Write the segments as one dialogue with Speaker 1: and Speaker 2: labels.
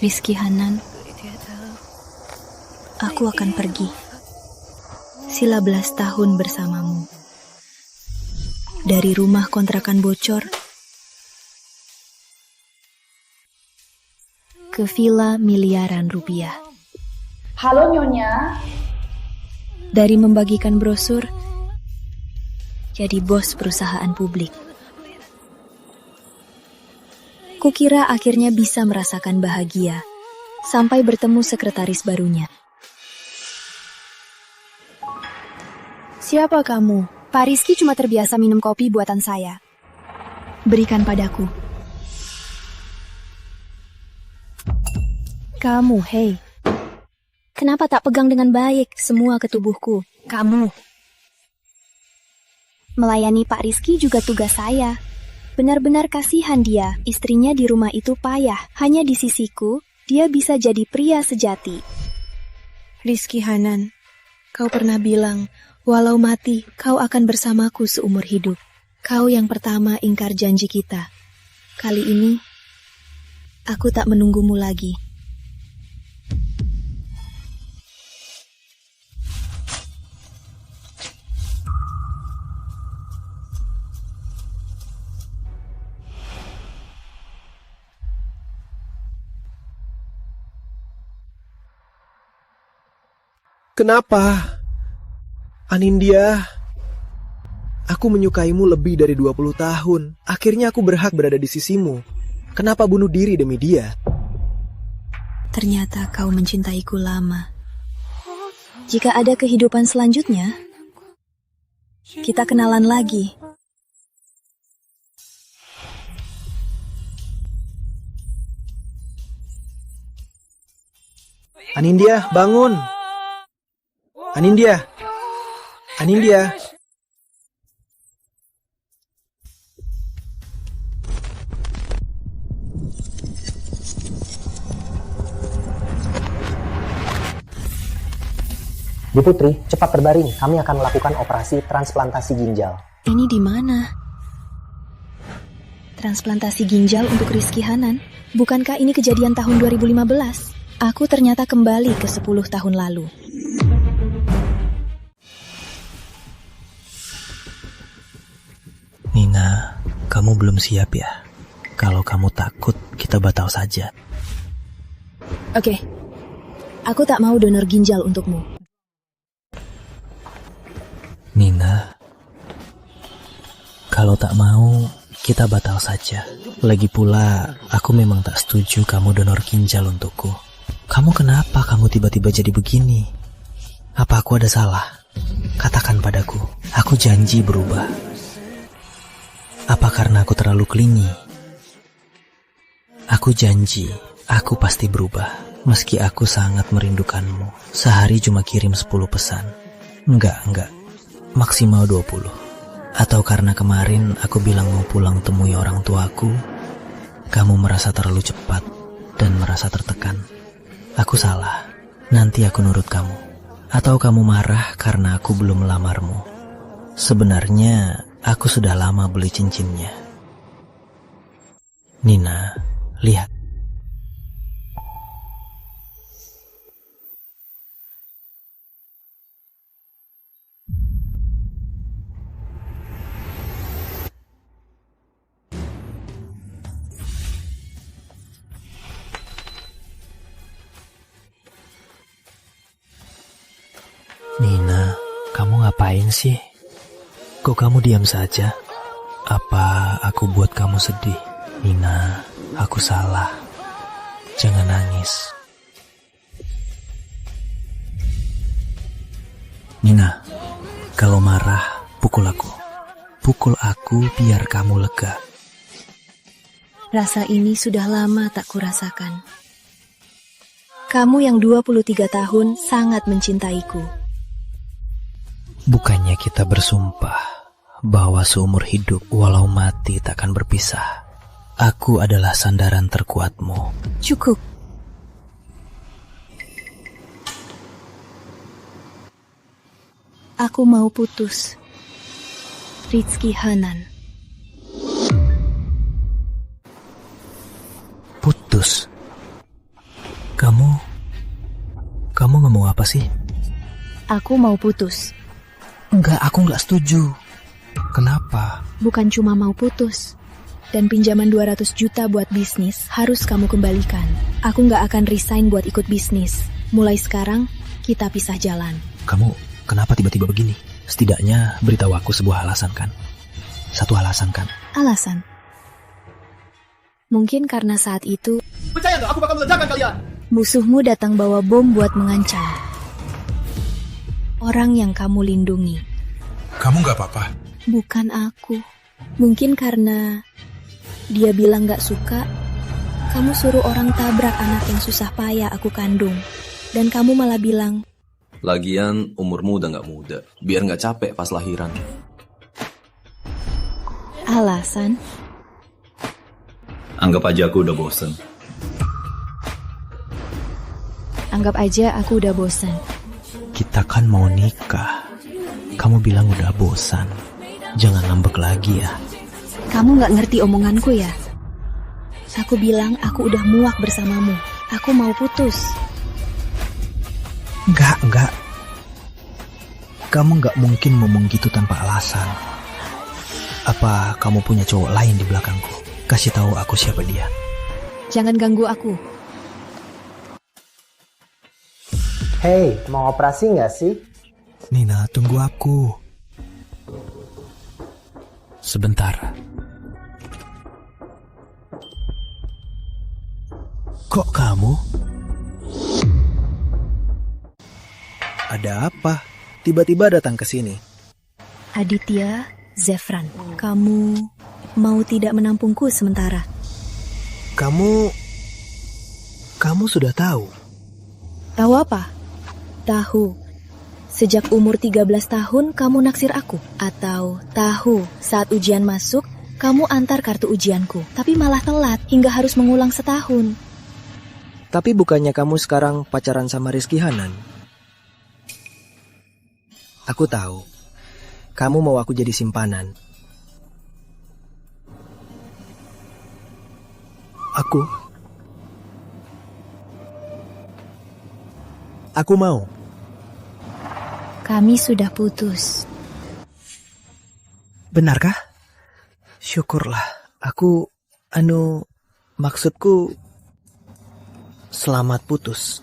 Speaker 1: Rizky Hanan, aku akan pergi. Sila belas tahun bersamamu. Dari rumah kontrakan bocor ke villa miliaran rupiah.
Speaker 2: Halo Nyonya.
Speaker 1: Dari membagikan brosur jadi bos perusahaan publik. Kukira akhirnya bisa merasakan bahagia sampai bertemu sekretaris barunya.
Speaker 3: Siapa kamu? Pak Rizky cuma terbiasa minum kopi buatan saya.
Speaker 1: Berikan padaku.
Speaker 3: Kamu, hei.
Speaker 1: Kenapa tak pegang dengan baik semua ketubuhku?
Speaker 3: Kamu. Melayani Pak Rizky juga tugas saya. Benar-benar kasihan dia, istrinya di rumah itu payah. Hanya di sisiku, dia bisa jadi pria sejati.
Speaker 1: Rizky Hanan, kau pernah bilang, walau mati, kau akan bersamaku seumur hidup. Kau yang pertama ingkar janji kita. Kali ini, aku tak menunggumu lagi.
Speaker 4: Kenapa? Anindya, aku menyukaimu lebih dari 20 tahun. Akhirnya aku berhak berada di sisimu. Kenapa bunuh diri demi dia?
Speaker 1: Ternyata kau mencintaiku lama. Jika ada kehidupan selanjutnya, kita kenalan lagi.
Speaker 4: Anindya, bangun! Anindya! Anindya!
Speaker 5: Bu Putri, cepat berbaring. Kami akan melakukan operasi transplantasi ginjal.
Speaker 1: Ini di mana? Transplantasi ginjal untuk Rizky Hanan? Bukankah ini kejadian tahun 2015? Aku ternyata kembali ke 10 tahun lalu.
Speaker 6: Nina, kamu belum siap ya? Kalau kamu takut, kita batal saja.
Speaker 1: Oke, aku tak mau donor ginjal untukmu.
Speaker 6: Nina, kalau tak mau, kita batal saja. Lagi pula, aku memang tak setuju kamu donor ginjal untukku. Kamu kenapa kamu tiba-tiba jadi begini? Apa aku ada salah? Katakan padaku, aku janji berubah. Apa karena aku terlalu clingy? Aku janji, aku pasti berubah. Meski aku sangat merindukanmu. Sehari cuma kirim 10 pesan. Enggak. Maksimal 20. Atau karena kemarin aku bilang mau pulang temui orang tuaku, kamu merasa terlalu cepat dan merasa tertekan. Aku salah. Nanti aku nurut kamu. Atau kamu marah karena aku belum melamarmu. Sebenarnya aku sudah lama beli cincinnya. Nina, lihat. Nina, kamu ngapain sih? Kok kamu diam saja? Apa aku buat kamu sedih? Nina, aku salah. Jangan nangis. Nina, kalau marah, pukul aku. Pukul aku biar kamu lega.
Speaker 1: Rasa ini sudah lama tak kurasakan. Kamu yang 23 tahun sangat mencintaiku.
Speaker 6: Bukannya kita bersumpah bahwa seumur hidup walau mati takkan berpisah. Aku adalah sandaran terkuatmu.
Speaker 1: Cukup. Aku mau putus. Rizky Hanan.
Speaker 6: Putus? apa sih?
Speaker 1: Aku mau putus.
Speaker 6: Enggak, aku nggak setuju. Kenapa?
Speaker 1: Bukan cuma mau putus. Dan pinjaman 200 juta buat bisnis harus kamu kembalikan. Aku nggak akan resign buat ikut bisnis. Mulai sekarang, kita pisah jalan.
Speaker 6: Kamu kenapa tiba-tiba begini? Setidaknya beritahu aku sebuah alasan kan? Satu alasan kan?
Speaker 1: Alasan? Mungkin karena saat itu
Speaker 4: Percaya nggak? Aku bakal meledakan kalian.
Speaker 1: musuhmu datang bawa bom buat mengancam orang yang kamu lindungi.
Speaker 7: Kamu nggak apa-apa?
Speaker 1: Bukan aku. Mungkin karena dia bilang gak suka, kamu suruh orang tabrak anak yang susah payah aku kandung. Dan kamu malah bilang,
Speaker 8: lagian umurmu udah gak muda, biar gak capek pas lahiran.
Speaker 1: alasan?
Speaker 8: Anggap aja aku udah bosen.
Speaker 1: Anggap aja aku udah bosan.
Speaker 6: Kita kan mau nikah. Kamu bilang udah bosan. Jangan ngambek lagi ya.
Speaker 1: Kamu gak ngerti omonganku ya? Aku bilang aku udah muak bersamamu. Aku mau putus.
Speaker 6: Enggak. Kamu nggak mungkin ngomong gitu tanpa alasan. Apa kamu punya cowok lain di belakangku? Kasih tahu aku siapa dia.
Speaker 1: Jangan ganggu aku.
Speaker 5: Hey, mau operasi nggak sih?
Speaker 6: Nina, tunggu aku. Sebentar. Kok kamu?
Speaker 4: Ada apa? Tiba-tiba datang ke sini.
Speaker 1: Aditya, Zefran, kamu mau tidak menampungku sementara?
Speaker 4: Kamu sudah tahu.
Speaker 1: Tahu apa? Tahu. Sejak umur 13 tahun kamu naksir aku. Atau tahu saat ujian masuk, kamu antar kartu ujianku. Tapi malah telat hingga harus mengulang setahun.
Speaker 4: Tapi bukannya kamu sekarang pacaran sama Rizky Hanan? Aku tahu. Kamu mau aku jadi simpanan. Aku mau.
Speaker 1: Kami sudah putus.
Speaker 4: Benarkah? Syukurlah. Maksudku selamat putus.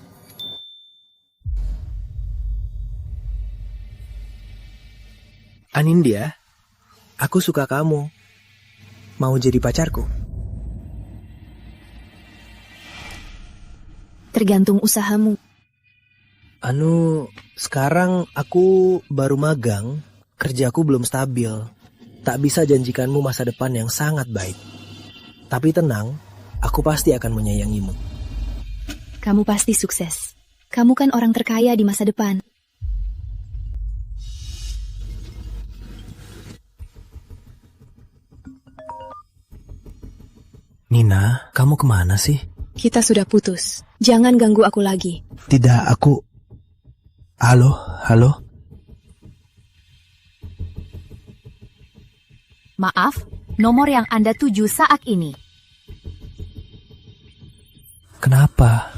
Speaker 4: Anindya, aku suka kamu. Mau jadi pacarku?
Speaker 1: Tergantung usahamu.
Speaker 4: Sekarang aku baru magang, kerjaku belum stabil. Tak bisa janjikanmu masa depan yang sangat baik. Tapi tenang, aku pasti akan menyayangimu.
Speaker 1: Kamu pasti sukses. Kamu kan orang terkaya di masa depan.
Speaker 6: Nina, kamu kemana sih?
Speaker 1: Kita sudah putus. Jangan ganggu aku lagi.
Speaker 6: Tidak, aku... Halo?
Speaker 9: Maaf, nomor yang Anda tuju saat ini.
Speaker 6: Kenapa?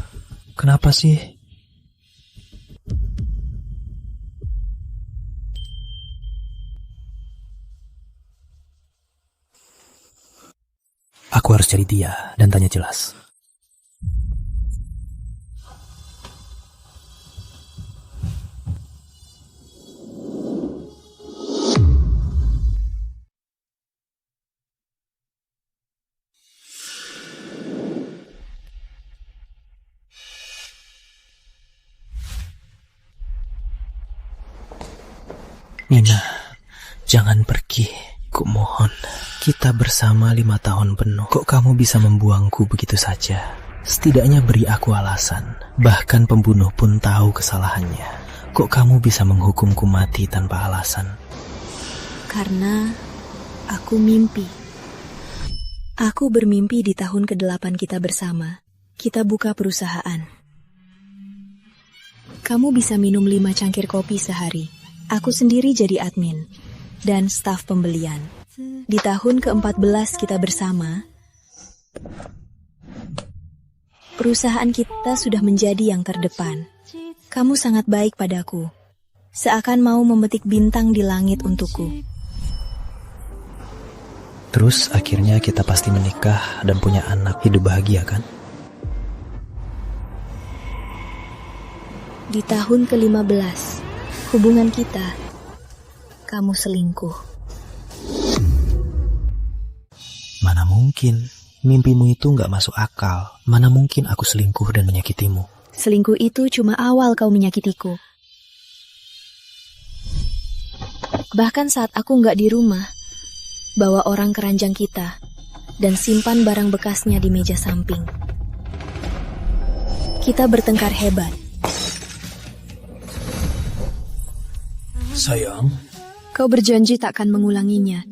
Speaker 6: Kenapa sih? Aku harus cari dia dan tanya jelas. Nina, jangan pergi. Kumohon, kita bersama 5 tahun penuh. Kok kamu bisa membuangku begitu saja? Setidaknya beri aku alasan. Bahkan pembunuh pun tahu kesalahannya. Kok kamu bisa menghukumku mati tanpa alasan?
Speaker 1: Karena aku mimpi. Aku bermimpi di tahun ke-8 kita bersama. Kita buka perusahaan. Kamu bisa minum 5 cangkir kopi sehari. Aku sendiri jadi admin dan staf pembelian. Di tahun ke-14 kita bersama, perusahaan kita sudah menjadi yang terdepan. Kamu sangat baik padaku, seakan mau memetik bintang di langit untukku.
Speaker 6: Terus akhirnya kita pasti menikah dan punya anak, hidup bahagia kan?
Speaker 1: Di tahun ke-15 hubungan kita, kamu selingkuh.
Speaker 6: Mana mungkin, mimpimu itu gak masuk akal. Mana mungkin aku selingkuh dan menyakitimu.
Speaker 1: Selingkuh itu cuma awal kau menyakitiku. Bahkan saat aku gak di rumah, bawa orang ke ranjang kita dan simpan barang bekasnya di meja samping. Kita bertengkar hebat.
Speaker 6: Sayang,
Speaker 1: Kau berjanji takkan mengulanginya.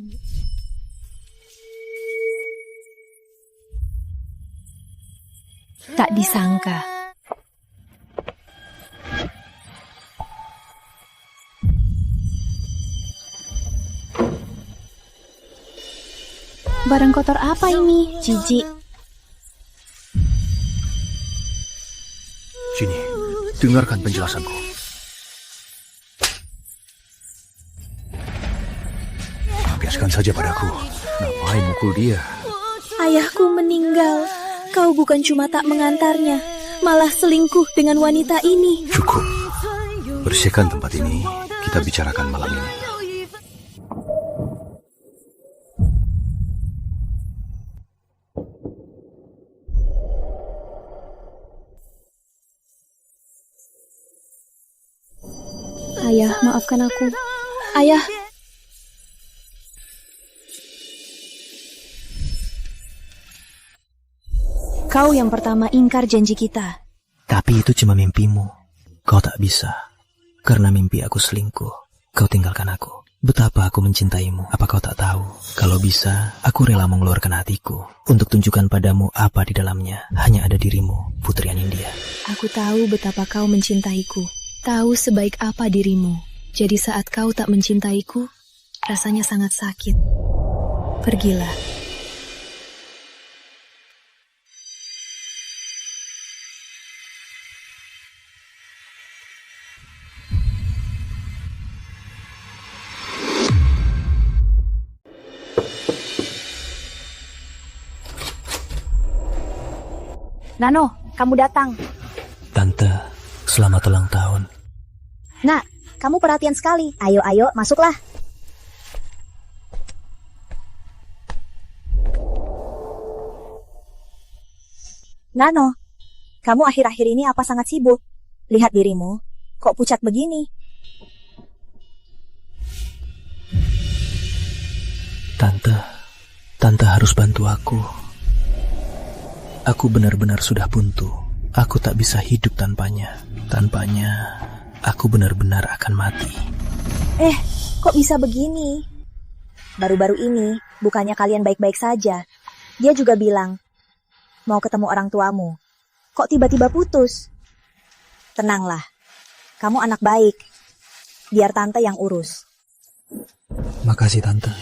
Speaker 1: Tak disangka.
Speaker 3: Barang kotor apa ini? Jijik.
Speaker 10: Sini, dengarkan penjelasanku. Lampiaskan saja padaku. Ngapain mukul dia?
Speaker 1: Ayahku meninggal. Kau bukan cuma tak mengantarnya, malah selingkuh dengan wanita ini.
Speaker 10: Cukup. Bersihkan tempat ini. Kita bicarakan malam ini.
Speaker 3: Ayah, maafkan aku. Ayah.
Speaker 1: Kau yang pertama ingkar janji kita.
Speaker 6: tapi itu cuma mimpimu. Kau tak bisa. Karena mimpi aku selingkuh. Kau tinggalkan aku. Betapa aku mencintaimu. Apa kau tak tahu? Kalau bisa, aku rela mengeluarkan hatiku untuk tunjukkan padamu apa di dalamnya. Hanya ada dirimu, Putri Anindya.
Speaker 1: Aku tahu betapa kau mencintaiku. Tahu sebaik apa dirimu. Jadi saat kau tak mencintaiku, rasanya sangat sakit. Pergilah.
Speaker 3: Nano, kamu datang.
Speaker 6: Tante, selamat ulang tahun.
Speaker 3: Nak, kamu perhatian sekali. Ayo, masuklah. Nano, kamu akhir-akhir ini apa sangat sibuk? Lihat dirimu, kok pucat begini?
Speaker 6: Tante harus bantu aku. Aku benar-benar sudah buntu. Aku tak bisa hidup tanpanya. Tanpanya, aku benar-benar akan mati.
Speaker 3: Kok bisa begini? Baru-baru ini, bukannya kalian baik-baik saja. Dia juga bilang, mau ketemu orang tuamu. Kok tiba-tiba putus? Tenanglah, kamu anak baik. Biar tante yang urus.
Speaker 6: Makasih tante.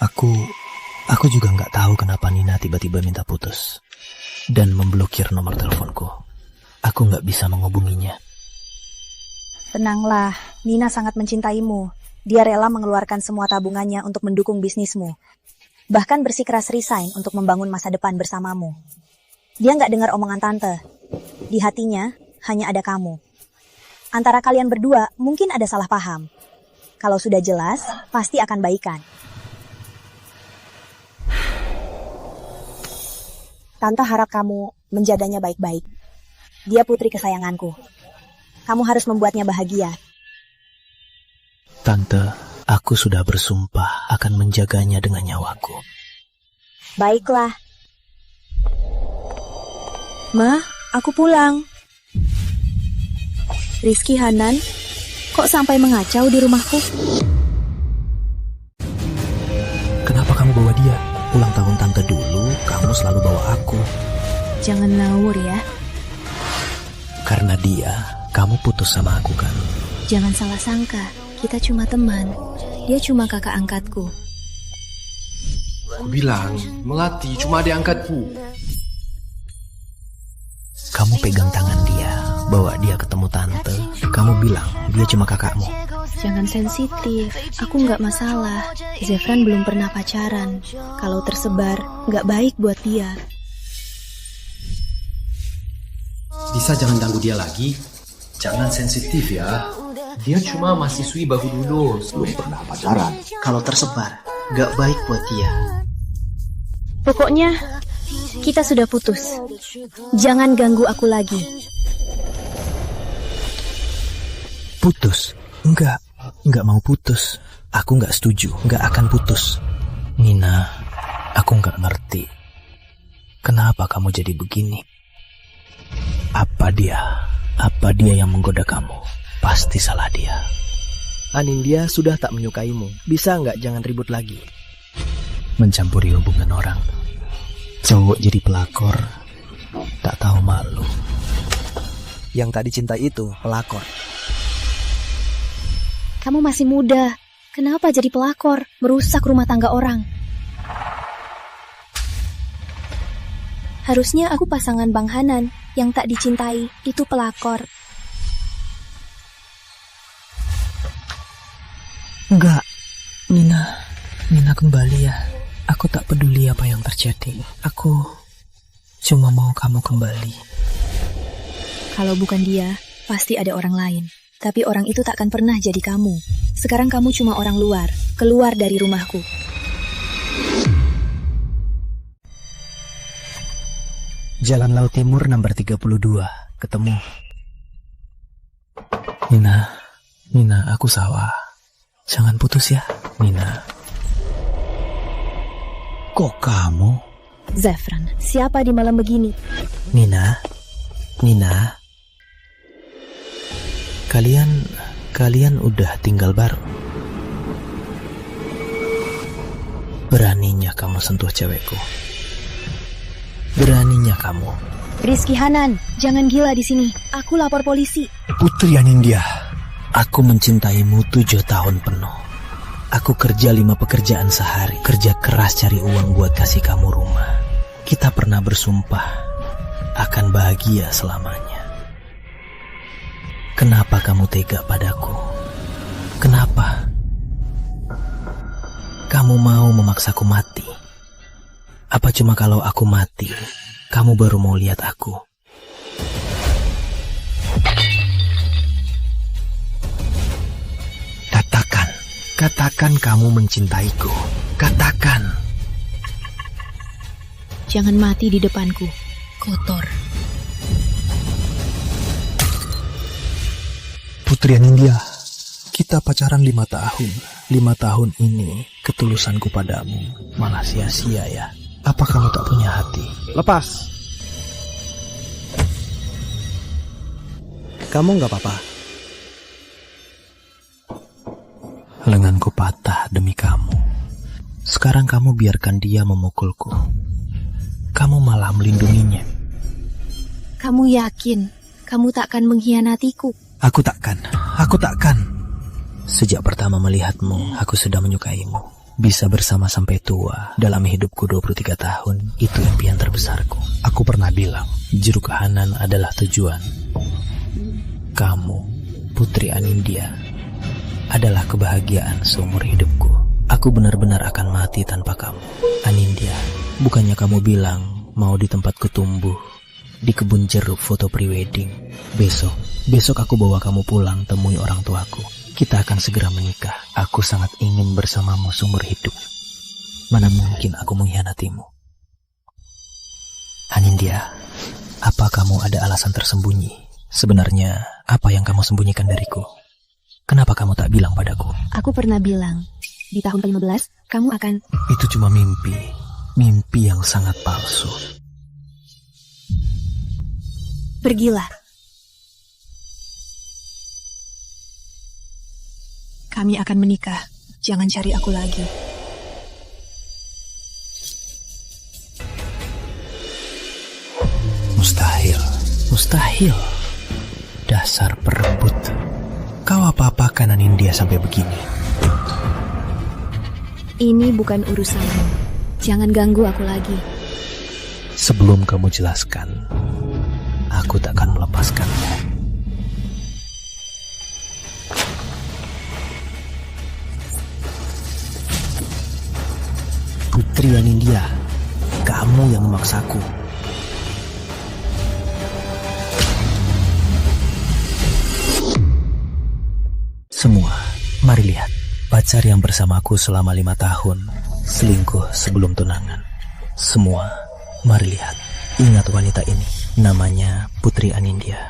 Speaker 6: Aku juga nggak tahu kenapa Nina tiba-tiba minta putus. Dan memblokir nomor teleponku. Aku nggak bisa menghubunginya.
Speaker 3: Tenanglah, Nina sangat mencintaimu. Dia rela mengeluarkan semua tabungannya untuk mendukung bisnismu. Bahkan bersikeras resign untuk membangun masa depan bersamamu. Dia nggak dengar omongan tante. Di hatinya hanya ada kamu. Antara kalian berdua mungkin ada salah paham. Kalau sudah jelas, pasti akan baikan. Tante harap kamu menjaganya baik-baik. Dia putri kesayanganku. Kamu harus membuatnya bahagia.
Speaker 6: Tante, aku sudah bersumpah akan menjaganya dengan nyawaku.
Speaker 3: Baiklah. Ma, aku pulang. Rizky, Hanan, kok sampai mengacau di rumahku?
Speaker 6: Kenapa kamu bawa dia? Ulang tahun tante dulu, kamu selalu bawa aku.
Speaker 1: Jangan ngawur ya.
Speaker 6: Karena dia, kamu putus sama aku kan?
Speaker 1: Jangan salah sangka, kita cuma teman. Dia cuma kakak angkatku.
Speaker 8: Aku bilang, Melati cuma adik angkatku.
Speaker 6: Kamu pegang tangan dia, bawa dia ketemu tante, kamu bilang dia cuma kakakmu.
Speaker 1: Jangan sensitif, aku nggak masalah. Zefran belum pernah pacaran. Kalau tersebar, nggak baik buat dia.
Speaker 10: Bisa jangan ganggu dia lagi? Jangan sensitif ya. Dia cuma mahasiswi baru dulu, belum pernah pacaran.
Speaker 4: Kalau tersebar, nggak baik buat dia.
Speaker 1: Pokoknya, kita sudah putus. Jangan ganggu aku lagi.
Speaker 6: Putus? Enggak mau putus. Aku nggak setuju, nggak akan putus. Nina, aku nggak ngerti. Kenapa kamu jadi begini? Apa dia yang menggoda kamu? Pasti salah dia.
Speaker 4: Anindya sudah tak menyukaimu. Bisa nggak jangan ribut lagi?
Speaker 6: Mencampuri hubungan orang. Cowok jadi pelakor, tak tahu malu.
Speaker 4: Yang tak dicintai itu pelakor.
Speaker 1: Kamu masih muda. Kenapa jadi pelakor? Merusak rumah tangga orang. Harusnya aku pasangan Bang Hanan. Yang tak dicintai itu pelakor.
Speaker 6: Enggak, Nina kembali ya. Aku tak peduli apa yang terjadi. Aku cuma mau kamu kembali.
Speaker 1: Kalau bukan dia, pasti ada orang lain. Tapi orang itu tak akan pernah jadi kamu. Sekarang kamu cuma orang luar, keluar dari rumahku.
Speaker 6: Jalan Laut Timur nomor 32, ketemu. Nina, aku salah. Jangan putus ya, Nina. Kok kamu?
Speaker 1: Zefran, siapa di malam begini?
Speaker 6: Nina. Kalian udah tinggal bareng. Beraninya kamu sentuh cewekku. Beraninya kamu.
Speaker 1: Rizky Hanan, jangan gila di sini. Aku lapor polisi.
Speaker 6: Putri Anindya, aku mencintaimu 7 tahun penuh. Aku kerja 5 pekerjaan sehari. Kerja keras cari uang buat kasih kamu rumah. Kita pernah bersumpah akan bahagia selamanya. Kenapa kamu tega padaku? Kenapa? Kamu mau memaksaku mati? Apa cuma kalau aku mati, kamu baru mau lihat aku? Katakan kamu mencintaiku. Katakan.
Speaker 1: Jangan mati di depanku. Kotor.
Speaker 6: Putri Anindya, kita pacaran 5 tahun. 5 tahun ini ketulusanku padamu malah sia-sia ya. Apa kamu tak punya hati?
Speaker 4: Lepas. Kamu nggak apa-apa.
Speaker 6: Lenganku patah demi kamu. Sekarang kamu biarkan dia memukulku. Kamu malah melindunginya.
Speaker 1: Kamu yakin kamu takkan mengkhianatiku?
Speaker 6: Aku takkan. Sejak pertama melihatmu, aku sudah menyukaimu. Bisa bersama sampai tua dalam hidupku 23 tahun, itu impian terbesarku. Aku pernah bilang, Jeruk Hanan adalah tujuan. Kamu, Putri Anindya, adalah kebahagiaan seumur hidupku. Aku benar-benar akan mati tanpa kamu. Anindya, bukannya kamu bilang mau di tempatku tumbuh, di kebun jeruk foto prewedding. Besok aku bawa kamu pulang temui orang tuaku. Kita akan segera menikah. Aku sangat ingin bersamamu seumur hidup. Mana mungkin aku mengkhianatimu? Anindya, apa kamu ada alasan tersembunyi? Sebenarnya, apa yang kamu sembunyikan dariku? Kenapa kamu tak bilang padaku?
Speaker 1: Aku pernah bilang, di tahun ke-15, kamu akan...
Speaker 6: Itu cuma mimpi. Mimpi yang sangat palsu.
Speaker 1: Pergilah. Kami akan menikah. Jangan cari aku lagi. Mustahil.
Speaker 6: Dasar perebut. Kau apa-apakan Anindya sampai begini?
Speaker 1: Ini bukan urusanmu. Jangan ganggu aku lagi.
Speaker 6: Sebelum kamu jelaskan, aku tak akan melepaskanmu.
Speaker 4: Putri Anindya, kamu yang memaksaku.
Speaker 6: Semua, mari lihat. Pacar yang bersamaku selama 5 tahun, selingkuh sebelum tunangan. Semua, mari lihat. Ingat wanita ini, namanya Putri Anindya.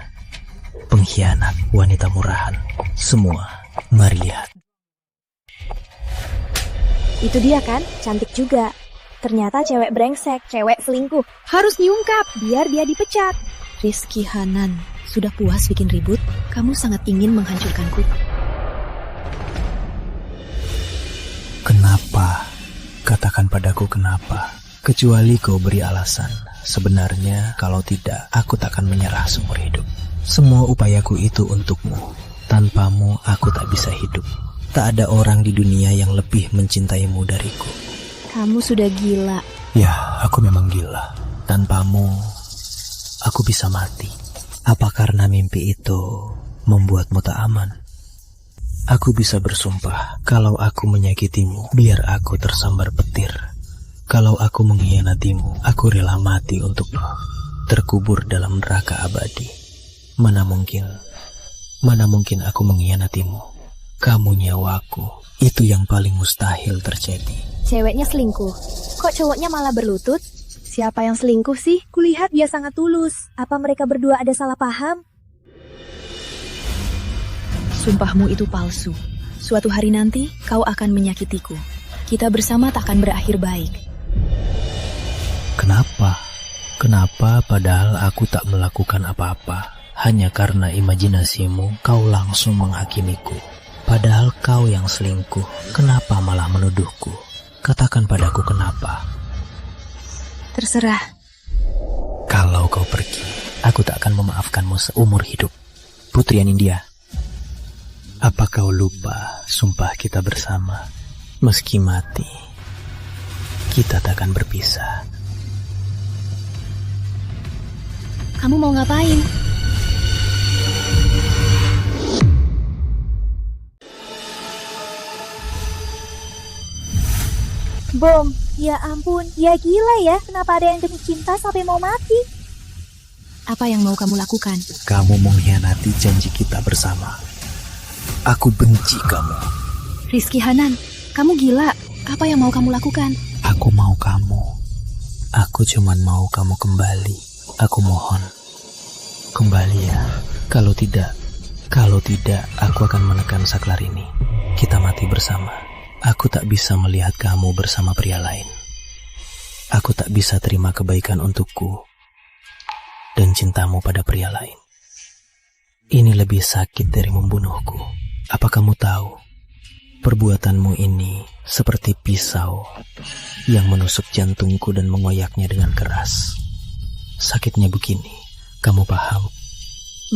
Speaker 6: Pengkhianat, wanita murahan. Semua, mari lihat.
Speaker 3: Itu dia kan, cantik juga. Ternyata cewek brengsek, cewek selingkuh. Harus diungkap, biar dia dipecat.
Speaker 1: Rizky Hanan, sudah puas bikin ribut? Kamu sangat ingin menghancurkanku.
Speaker 6: Kenapa? Katakan padaku kenapa. Kecuali kau beri alasan. Sebenarnya kalau tidak, aku takkan menyerah seumur hidup. Semua upayaku itu untukmu. Tanpamu aku tak bisa hidup. Tak ada orang di dunia yang lebih mencintaimu dariku.
Speaker 1: Kamu sudah gila.
Speaker 6: Ya, aku memang gila. Tanpamu, aku bisa mati. Apa karena mimpi itu membuatmu tak aman? Aku bisa bersumpah, kalau aku menyakitimu, biar aku tersambar petir. Kalau aku mengkhianatimu, aku rela mati untukmu, terkubur dalam neraka abadi. Mana mungkin aku mengkhianatimu. Kamu nyawaku, itu yang paling mustahil terjadi.
Speaker 3: Ceweknya selingkuh, kok cowoknya malah berlutut? Siapa yang selingkuh sih? Kulihat dia sangat tulus. Apa mereka berdua ada salah paham?
Speaker 1: Sumpahmu itu palsu. Suatu hari nanti kau akan menyakitiku. Kita bersama takkan berakhir baik.
Speaker 6: Kenapa? Kenapa padahal aku tak melakukan apa-apa? Hanya karena imajinasimu kau langsung menghakimiku. Padahal kau yang selingkuh, kenapa malah menuduhku? Katakan padaku kenapa?
Speaker 1: Terserah.
Speaker 6: Kalau kau pergi, aku tak akan memaafkanmu seumur hidup. Putri Anindya, apa kau lupa sumpah kita bersama? Meski mati, kita tak akan berpisah.
Speaker 1: Kamu mau ngapain?
Speaker 3: Bom, ya ampun, ya gila ya. Kenapa ada yang demi cinta sampai mau mati?
Speaker 1: Apa yang mau kamu lakukan?
Speaker 6: Kamu mengkhianati janji kita bersama. Aku benci kamu.
Speaker 1: Rizky Hanan, kamu gila. Apa yang mau kamu lakukan?
Speaker 6: Aku mau kamu. Aku cuman mau kamu kembali. Aku mohon. Kembali ya. Kalau tidak, aku akan menekan saklar ini. Kita mati bersama. Aku tak bisa melihat kamu bersama pria lain. Aku tak bisa terima kebaikan untukku dan cintamu pada pria lain. Ini lebih sakit dari membunuhku. Apa kamu tahu? Perbuatanmu ini seperti pisau yang menusuk jantungku dan mengoyaknya dengan keras. Sakitnya begini, kamu paham?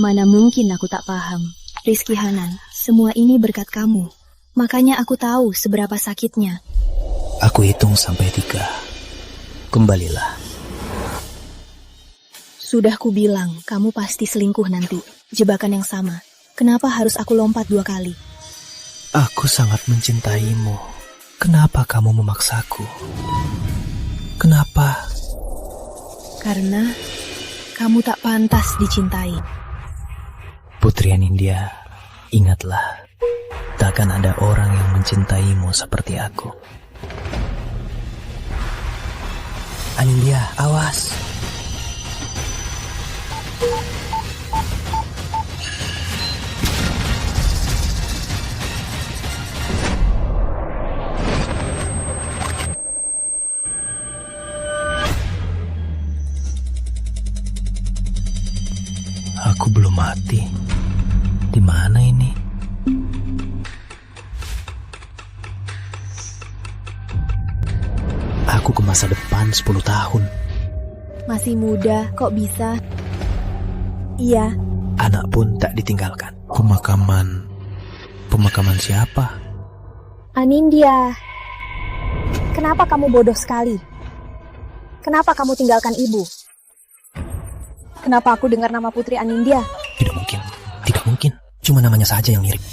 Speaker 1: Mana mungkin aku tak paham. Rizky Hanan, semua ini berkat kamu. Makanya aku tahu seberapa sakitnya.
Speaker 6: Aku hitung sampai 3. Kembalilah.
Speaker 1: Sudah kubilang, kamu pasti selingkuh nanti. Jebakan yang sama. Kenapa harus aku lompat 2 kali?
Speaker 6: Aku sangat mencintaimu. Kenapa kamu memaksaku? Kenapa?
Speaker 1: Karena kamu tak pantas dicintai.
Speaker 6: Putri Anindya, ingatlah. Takkan ada orang yang mencintaimu seperti aku. Anindya, awas. Aku belum mati. Di mana ini? Aku ke masa depan 10 tahun.
Speaker 3: Masih muda, kok bisa? Iya.
Speaker 6: Anak pun tak ditinggalkan. Pemakaman siapa?
Speaker 3: Anindya. Kenapa kamu bodoh sekali? Kenapa kamu tinggalkan ibu? Kenapa aku dengar nama Putri Anindya?
Speaker 6: Tidak mungkin. Cuma namanya saja yang mirip.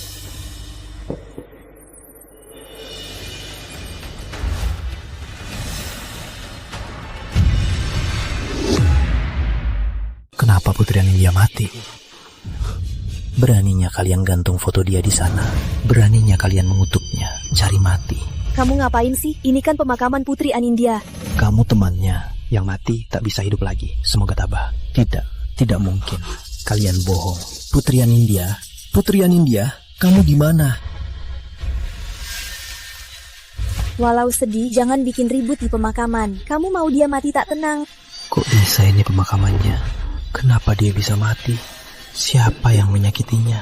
Speaker 6: mati. Beraninya kalian gantung foto dia di sana. Beraninya kalian mengutuknya, cari mati.
Speaker 1: Kamu ngapain sih? Ini kan pemakaman Putri Anindya.
Speaker 6: Kamu temannya yang mati tak bisa hidup lagi. Semoga tabah. Tidak mungkin. Kalian bohong.
Speaker 4: Putri Anindya, kamu di mana?
Speaker 1: Walau sedih, jangan bikin ribut di pemakaman. Kamu mau dia mati tak tenang.
Speaker 6: Kok bisa ini pemakamannya? Kenapa dia bisa mati? Siapa yang menyakitinya?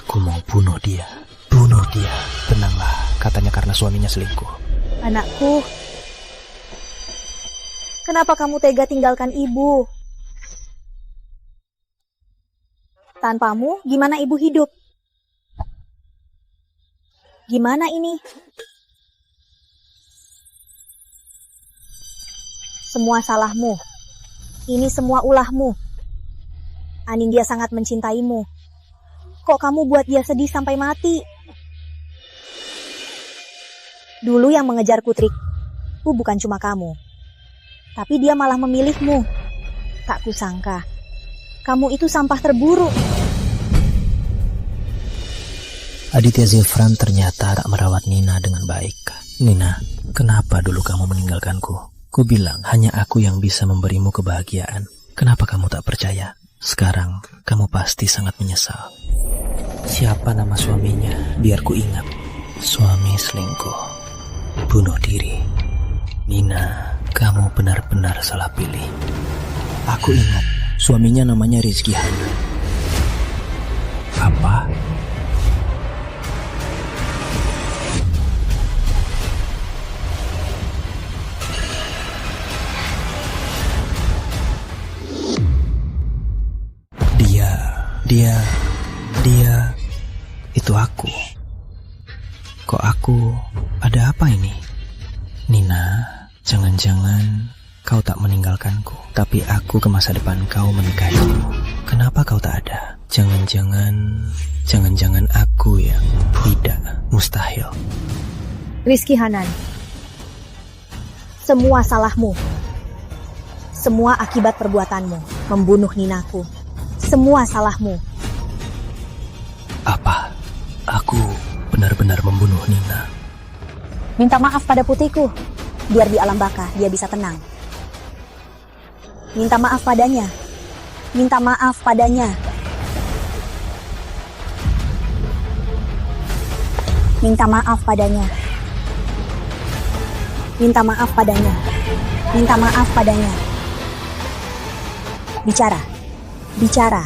Speaker 6: Aku mau bunuh dia. Bunuh dia. Tenanglah, katanya karena suaminya selingkuh.
Speaker 3: Anakku, kenapa kamu tega tinggalkan ibu? Tanpamu, gimana ibu hidup? Gimana ini? Semua salahmu. Ini semua ulahmu. Anindya sangat mencintaimu. Kok kamu buat dia sedih sampai mati? Dulu yang mengejar Kutriku bukan cuma kamu. Tapi dia malah memilihmu. Tak kusangka. Kamu itu sampah terburuk.
Speaker 6: Aditya Zefran ternyata tak merawat Nina dengan baik. Nina, kenapa dulu kamu meninggalkanku? Ku bilang hanya aku yang bisa memberimu kebahagiaan. Kenapa kamu tak percaya? Sekarang kamu pasti sangat menyesal. Siapa nama suaminya? Biar ku ingat. Suami selingkuh. Bunuh diri. Nina, kamu benar-benar salah pilih. Aku ingat. Suaminya namanya Rizky Hanan. Apa? Dia itu aku. Kok aku ada apa ini? Nina, jangan-jangan kau tak meninggalkanku, tapi aku ke masa depan kau menikahiku. Kenapa kau tak ada? Jangan-jangan aku yang tidak, mustahil.
Speaker 3: Rizky Hanan, semua salahmu. Semua akibat perbuatanmu, membunuh Ninaku. Semua salahmu.
Speaker 6: Apa? Aku benar-benar membunuh Nina.
Speaker 3: Minta maaf pada putriku, biar di alam baka dia bisa tenang. Minta maaf padanya. Minta maaf padanya. Minta maaf padanya. Minta maaf padanya. Minta maaf padanya. Bicara. Bicara.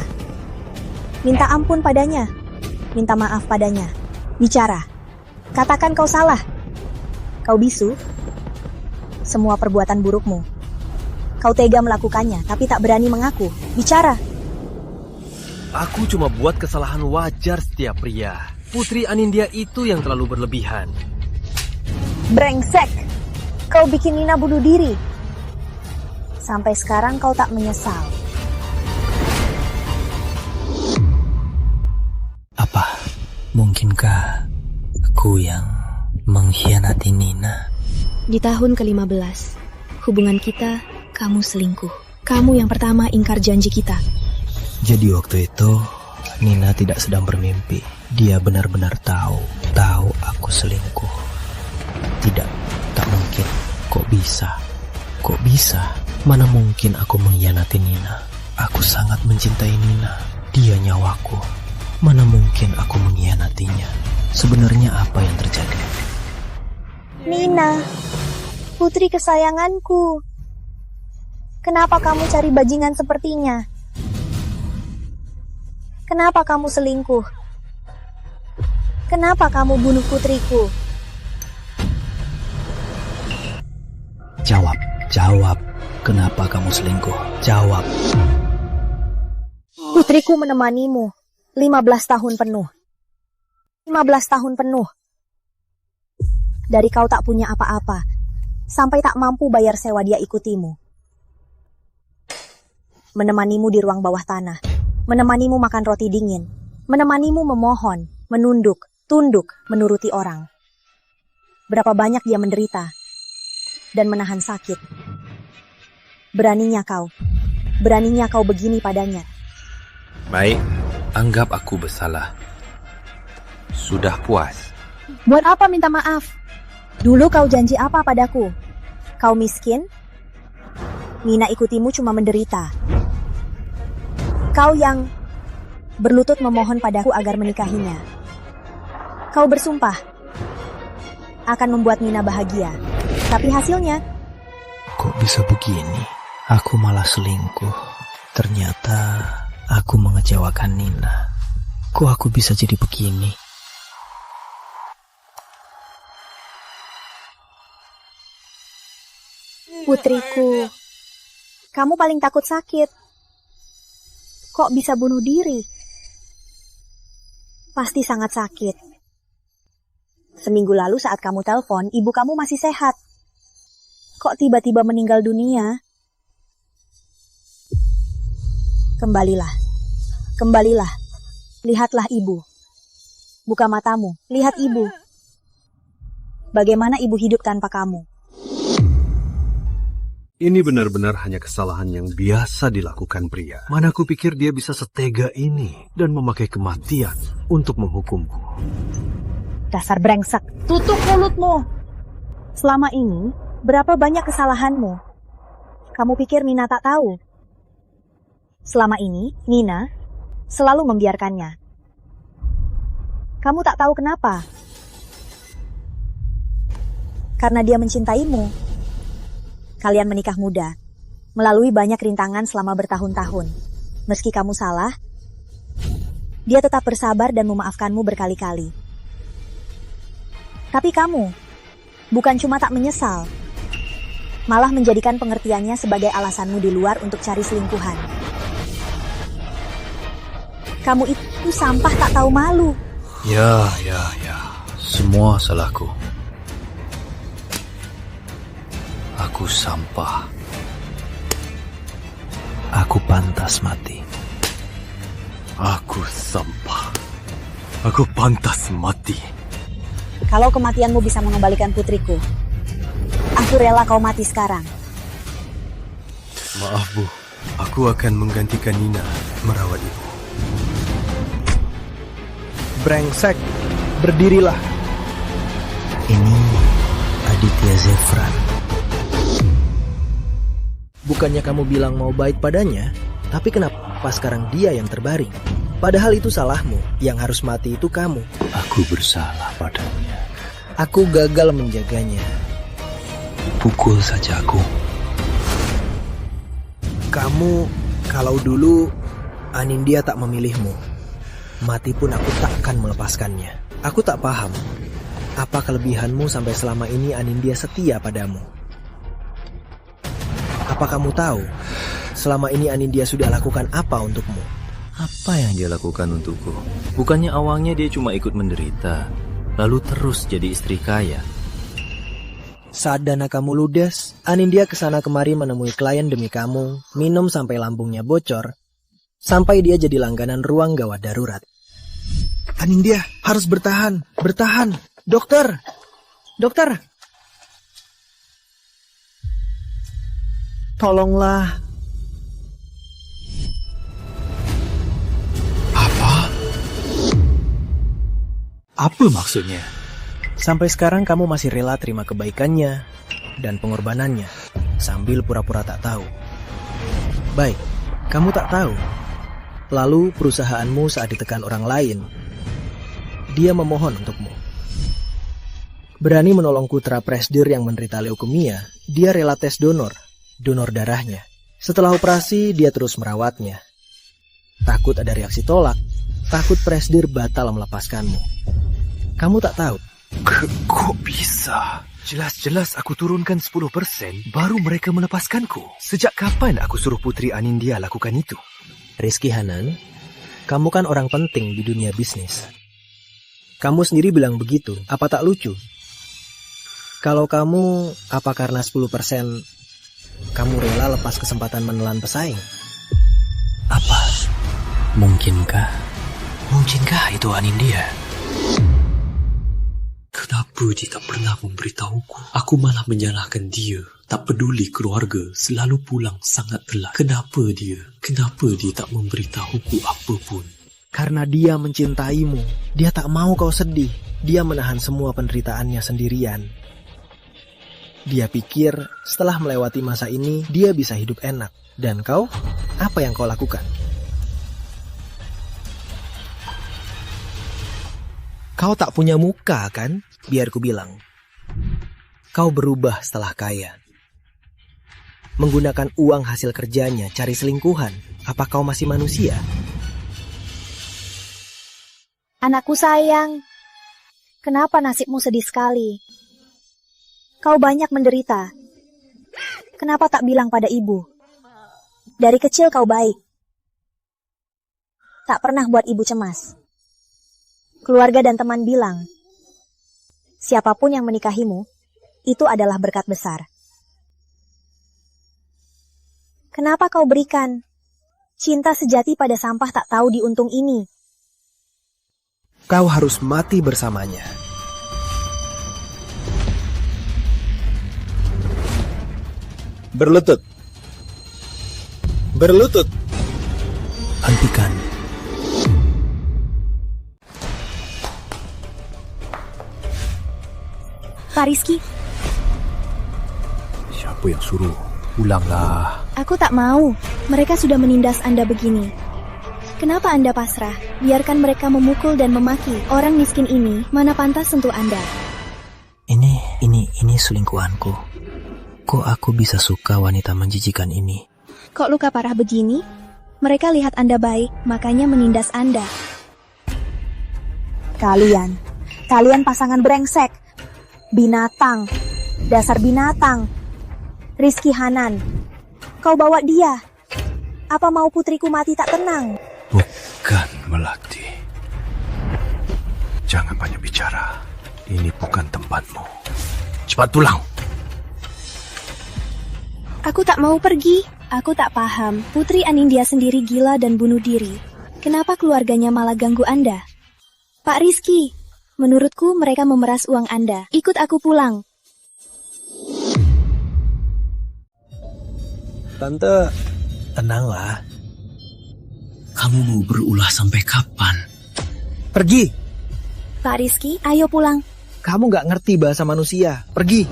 Speaker 3: Minta ampun padanya. Minta maaf padanya. Bicara. Katakan kau salah. Kau bisu. Semua perbuatan burukmu. Kau tega melakukannya, tapi tak berani mengaku. Bicara.
Speaker 10: Aku cuma buat kesalahan wajar setiap pria. Putri Anindya itu yang terlalu berlebihan.
Speaker 3: Brengsek. Kau bikin Nina bunuh diri. Sampai sekarang kau tak menyesal.
Speaker 6: Apa? Mungkinkah aku yang mengkhianati Nina?
Speaker 1: Di tahun ke-15, hubungan kita, kamu selingkuh. Kamu yang pertama ingkar janji kita.
Speaker 6: Jadi waktu itu, Nina tidak sedang bermimpi. Dia benar-benar tahu aku selingkuh. Tidak, tak mungkin. Kok bisa? Kok bisa? Mana mungkin aku mengkhianati Nina? Aku sangat mencintai Nina. Dia nyawaku. Mana mungkin aku mengkhianatinya? Sebenarnya apa yang terjadi?
Speaker 3: Nina, putri kesayanganku. Kenapa kamu cari bajingan sepertinya? Kenapa kamu selingkuh? Kenapa kamu bunuh putriku?
Speaker 6: Jawab. Kenapa kamu selingkuh? Jawab.
Speaker 3: Putriku menemanimu 15 tahun penuh. 15 tahun penuh. Dari kau tak punya apa-apa, sampai tak mampu bayar sewa dia ikutimu. Menemanimu di ruang bawah tanah. Menemanimu makan roti dingin. Menemanimu memohon, menunduk, tunduk, menuruti orang. Berapa banyak dia menderita dan menahan sakit. Beraninya kau begini padanya.
Speaker 7: Baik, anggap aku bersalah. Sudah puas?
Speaker 9: Buat apa minta maaf?
Speaker 3: Dulu kau janji apa padaku? Kau miskin? Nina ikutimu cuma menderita. Kau yang berlutut memohon padaku agar menikahinya. Kau bersumpah akan membuat Nina bahagia. Tapi hasilnya?
Speaker 6: Kok bisa begini? Aku malah selingkuh. Ternyata aku mengecewakan Nina. Kok aku bisa jadi begini?
Speaker 3: Putriku, kamu paling takut sakit. Kok bisa bunuh diri? Pasti sangat sakit. Seminggu lalu saat kamu telepon, ibu kamu masih sehat. Kok tiba-tiba meninggal dunia? Kembalilah. Kembalilah. Lihatlah ibu. Buka matamu. Lihat ibu. Bagaimana ibu hidup tanpa kamu?
Speaker 11: Ini benar-benar hanya kesalahan yang biasa dilakukan pria. Mana aku pikir dia bisa setega ini dan memakai kematian untuk menghukumku.
Speaker 3: Dasar brengsek. Tutup mulutmu. Selama ini, berapa banyak kesalahanmu? Kamu pikir Nina tak tahu? Selama ini, Nina selalu membiarkannya. Kamu tak tahu kenapa? Karena dia mencintaimu. Kalian menikah muda, melalui banyak rintangan selama bertahun-tahun. Meski kamu salah, dia tetap bersabar dan memaafkanmu berkali-kali. Tapi kamu bukan cuma tak menyesal, malah menjadikan pengertiannya sebagai alasanmu di luar untuk cari selingkuhan. Kamu itu sampah tak tahu malu.
Speaker 10: Ya. Semua salahku. Aku sampah.
Speaker 6: Aku pantas mati.
Speaker 11: Aku sampah. Aku pantas mati.
Speaker 3: Kalau kematianmu bisa mengembalikan putriku, aku rela kau mati sekarang.
Speaker 11: Maaf, Bu. Aku akan menggantikan Nina merawat ibu.
Speaker 4: Brengsek, berdirilah.
Speaker 6: Ini Aditya Zefran.
Speaker 4: Bukannya kamu bilang mau baik padanya, tapi kenapa sekarang dia yang terbaring? Padahal itu salahmu, yang harus mati itu kamu.
Speaker 10: Aku bersalah padanya.
Speaker 4: Aku gagal menjaganya.
Speaker 6: Pukul saja aku.
Speaker 4: Kamu, kalau dulu Anindya tak memilihmu, mati pun aku takkan melepaskannya. Aku tak paham, apa kelebihanmu sampai selama ini Anindya setia padamu? Apa kamu tahu, selama ini Anindya sudah lakukan apa untukmu?
Speaker 8: Apa yang dia lakukan untukku? Bukannya awalnya dia cuma ikut menderita, lalu terus jadi istri kaya.
Speaker 4: Saat dana kamu ludes, Anindya kesana kemari menemui klien demi kamu, minum sampai lambungnya bocor, sampai dia jadi langganan ruang gawat darurat. Anindya harus bertahan, bertahan. Dokter, dokter. Tolonglah.
Speaker 10: Apa maksudnya?
Speaker 4: Sampai sekarang kamu masih rela terima kebaikannya dan pengorbanannya, sambil pura-pura tak tahu. Baik, kamu tak tahu. Lalu perusahaanmu saat ditekan orang lain, dia memohon untukmu. Berani menolong putra presdir yang menderita leukemia, dia rela tes donor darahnya. Setelah operasi, dia terus merawatnya. Takut ada reaksi tolak, takut presdir batal melepaskanmu. Kamu tak tahu.
Speaker 11: Kok bisa? Jelas-jelas aku turunkan 10%, baru mereka melepaskanku. Sejak kapan aku suruh Putri Anindya lakukan itu?
Speaker 4: Rizky Hanan, kamu kan orang penting di dunia bisnis. Kamu sendiri bilang begitu, apa tak lucu? Kalau kamu, apa karena 10% kamu rela lepas kesempatan menelan pesaing?
Speaker 6: Apa? Mungkinkah itu Anindya?
Speaker 10: Kenapa dia tak pernah memberitahuku? Aku malah menyalahkan dia.
Speaker 12: Tak peduli keluarga, selalu pulang sangat telat. Kenapa dia tak memberitahuku apa pun?
Speaker 4: Karena dia mencintaimu. Dia tak mau kau sedih. Dia menahan semua penderitaannya sendirian. Dia pikir setelah melewati masa ini, dia bisa hidup enak. Dan kau, apa yang kau lakukan? Kau tak punya muka, kan? Biar ku bilang. Kau berubah setelah kaya. Menggunakan uang hasil kerjanya cari selingkuhan. Apa kau masih manusia?
Speaker 3: Anakku sayang, kenapa nasibmu sedih sekali? Kau banyak menderita. Kenapa tak bilang pada ibu? Dari kecil kau baik. Tak pernah buat ibu cemas. Keluarga dan teman bilang, siapapun yang menikahimu, itu adalah berkat besar. Kenapa kau berikan cinta sejati pada sampah tak tahu diuntung ini?
Speaker 4: Kau harus mati bersamanya. Berlutut. Berlutut.
Speaker 6: Hentikan.
Speaker 3: Pak Rizky.
Speaker 11: Siapa yang suruh? Pulanglah.
Speaker 1: Aku tak mau. Mereka sudah menindas Anda begini. Kenapa Anda pasrah? Biarkan mereka memukul dan memaki. Orang miskin ini mana pantas sentuh Anda.
Speaker 6: Ini selingkuhanku. Kok aku bisa suka wanita menjijikan ini?
Speaker 1: Kok luka parah begini? Mereka lihat Anda baik, makanya menindas Anda.
Speaker 3: Kalian pasangan brengsek. Binatang. Dasar binatang. Rizky Hanan, kau bawa dia. Apa mau putriku mati tak tenang?
Speaker 11: Bukan, Melati. Jangan banyak bicara. Ini bukan tempatmu. Cepat pulang.
Speaker 1: Aku tak mau pergi. Aku tak paham. Putri Anindya sendiri gila dan bunuh diri. Kenapa keluarganya malah ganggu Anda? Pak Rizky, menurutku mereka memeras uang Anda. Ikut aku pulang.
Speaker 4: Tante, tenanglah.
Speaker 12: Kamu mau berulah sampai kapan?
Speaker 4: Pergi.
Speaker 1: Pak Rizky, ayo pulang.
Speaker 4: Kamu gak ngerti bahasa manusia. Pergi.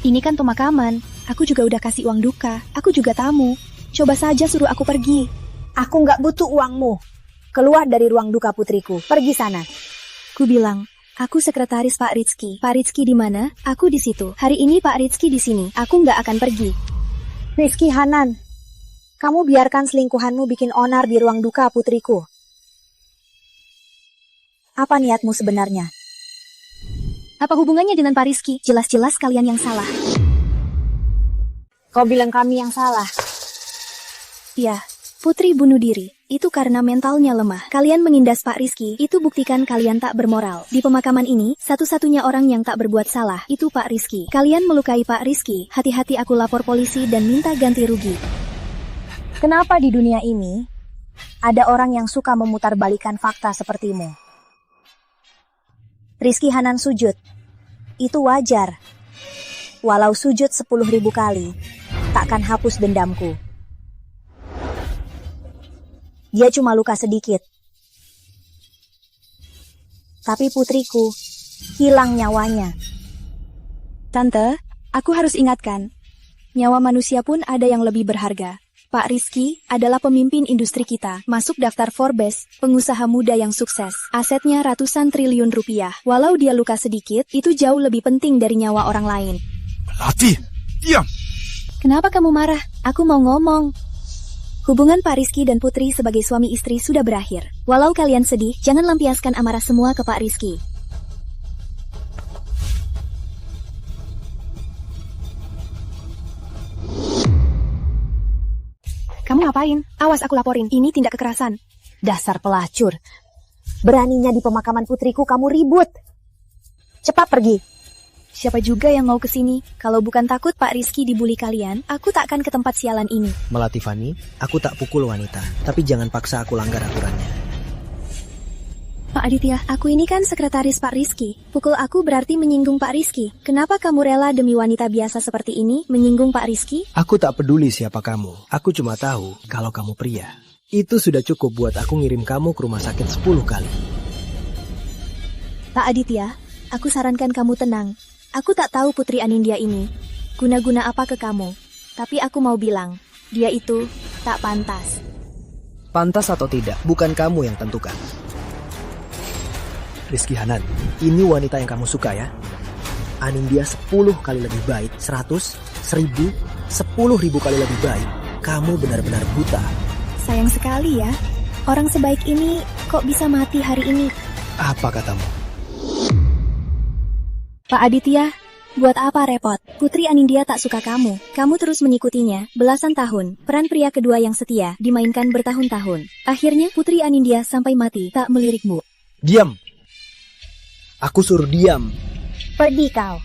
Speaker 1: Ini kan pemakaman. Aku juga udah kasih uang duka. Aku juga tamu. Coba saja suruh aku pergi.
Speaker 3: Aku nggak butuh uangmu. Keluar dari ruang duka putriku. Pergi sana.
Speaker 1: Ku bilang, aku sekretaris Pak Rizky. Pak Rizky di mana? Aku di situ. Hari ini Pak Rizky di sini. Aku nggak akan pergi.
Speaker 3: Rizky Hanan, kamu biarkan selingkuhanmu bikin onar di ruang duka putriku. Apa niatmu sebenarnya?
Speaker 1: Apa hubungannya dengan Pak Rizky? Jelas-jelas kalian yang salah.
Speaker 3: Kau bilang kami yang salah.
Speaker 1: Ya, Putri bunuh diri. Itu karena mentalnya lemah. Kalian menindas Pak Rizky, itu buktikan kalian tak bermoral. Di pemakaman ini, satu-satunya orang yang tak berbuat salah, itu Pak Rizky. Kalian melukai Pak Rizky, hati-hati aku lapor polisi dan minta ganti rugi.
Speaker 3: Kenapa di dunia ini, ada orang yang suka memutarbalikkan fakta sepertimu? Rizky Hanan sujud. Itu wajar. Walau sujud 10.000 kali, takkan hapus dendamku. Dia cuma luka sedikit. Tapi putriku hilang nyawanya.
Speaker 1: Tante, aku harus ingatkan. Nyawa manusia pun ada yang lebih berharga. Pak Rizky adalah pemimpin industri kita. Masuk daftar Forbes, pengusaha muda yang sukses. Asetnya ratusan triliun rupiah. Walau dia luka sedikit, itu jauh lebih penting dari nyawa orang lain.
Speaker 11: Melati, diam!
Speaker 1: Kenapa kamu marah? Aku mau ngomong. Hubungan Pak Rizky dan Putri sebagai suami istri sudah berakhir. Walau kalian sedih, jangan lampiaskan amarah semua ke Pak Rizky. Kamu ngapain? Awas aku laporin, ini tindak kekerasan.
Speaker 3: Dasar pelacur. Beraninya di pemakaman putriku kamu ribut. Cepat pergi.
Speaker 1: Siapa juga yang mau kesini? Kalau bukan takut Pak Rizky dibully kalian, aku tak akan ke tempat sialan ini.
Speaker 4: Melati Fani, aku tak pukul wanita, tapi jangan paksa aku langgar aturannya.
Speaker 1: Pak Aditya, aku ini kan sekretaris Pak Rizky. Pukul aku berarti menyinggung Pak Rizky. Kenapa kamu rela demi wanita biasa seperti ini menyinggung Pak Rizky?
Speaker 4: Aku tak peduli siapa kamu. Aku cuma tahu kalau kamu pria. Itu sudah cukup buat aku ngirim kamu ke rumah sakit 10 kali.
Speaker 1: Pak Aditya, aku sarankan kamu tenang. Aku tak tahu Putri Anindya ini guna-guna apa ke kamu. Tapi aku mau bilang, dia itu tak pantas.
Speaker 4: Pantas atau tidak, bukan kamu yang tentukan. Rizky Hanan, ini wanita yang kamu suka ya? Anindya 10 kali lebih baik, 100, 1000, 10.000 kali lebih baik. Kamu benar-benar buta.
Speaker 1: Sayang sekali ya, orang sebaik ini kok bisa mati hari ini.
Speaker 4: Apa katamu?
Speaker 1: Pak Aditya, buat apa repot? Putri Anindya tak suka kamu. Kamu terus mengikutinya belasan tahun. Peran pria kedua yang setia dimainkan bertahun-tahun. Akhirnya Putri Anindya sampai mati tak melirikmu.
Speaker 4: Diam! Aku suruh diam.
Speaker 1: Pergi kau.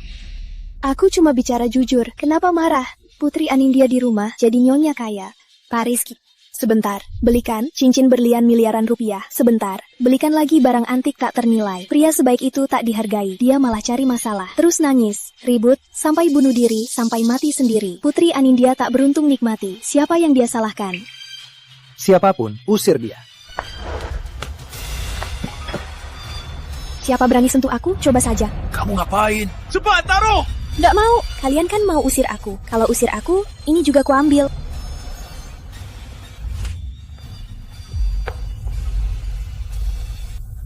Speaker 1: Aku cuma bicara jujur. Kenapa marah? Putri Anindya di rumah jadi nyonya kaya. Pak Rizky, sebentar. Belikan cincin berlian miliaran rupiah. Sebentar. Belikan lagi barang antik tak ternilai. Pria sebaik itu tak dihargai. Dia malah cari masalah. Terus nangis, ribut, sampai bunuh diri, sampai mati sendiri. Putri Anindya tak beruntung nikmati. Siapa yang dia salahkan?
Speaker 4: Siapapun, usir dia.
Speaker 1: Siapa berani sentuh aku? Coba saja.
Speaker 11: Kamu ngapain? Cepat, taruh!
Speaker 1: Nggak mau. Kalian kan mau usir aku. Kalau usir aku, ini juga kuambil.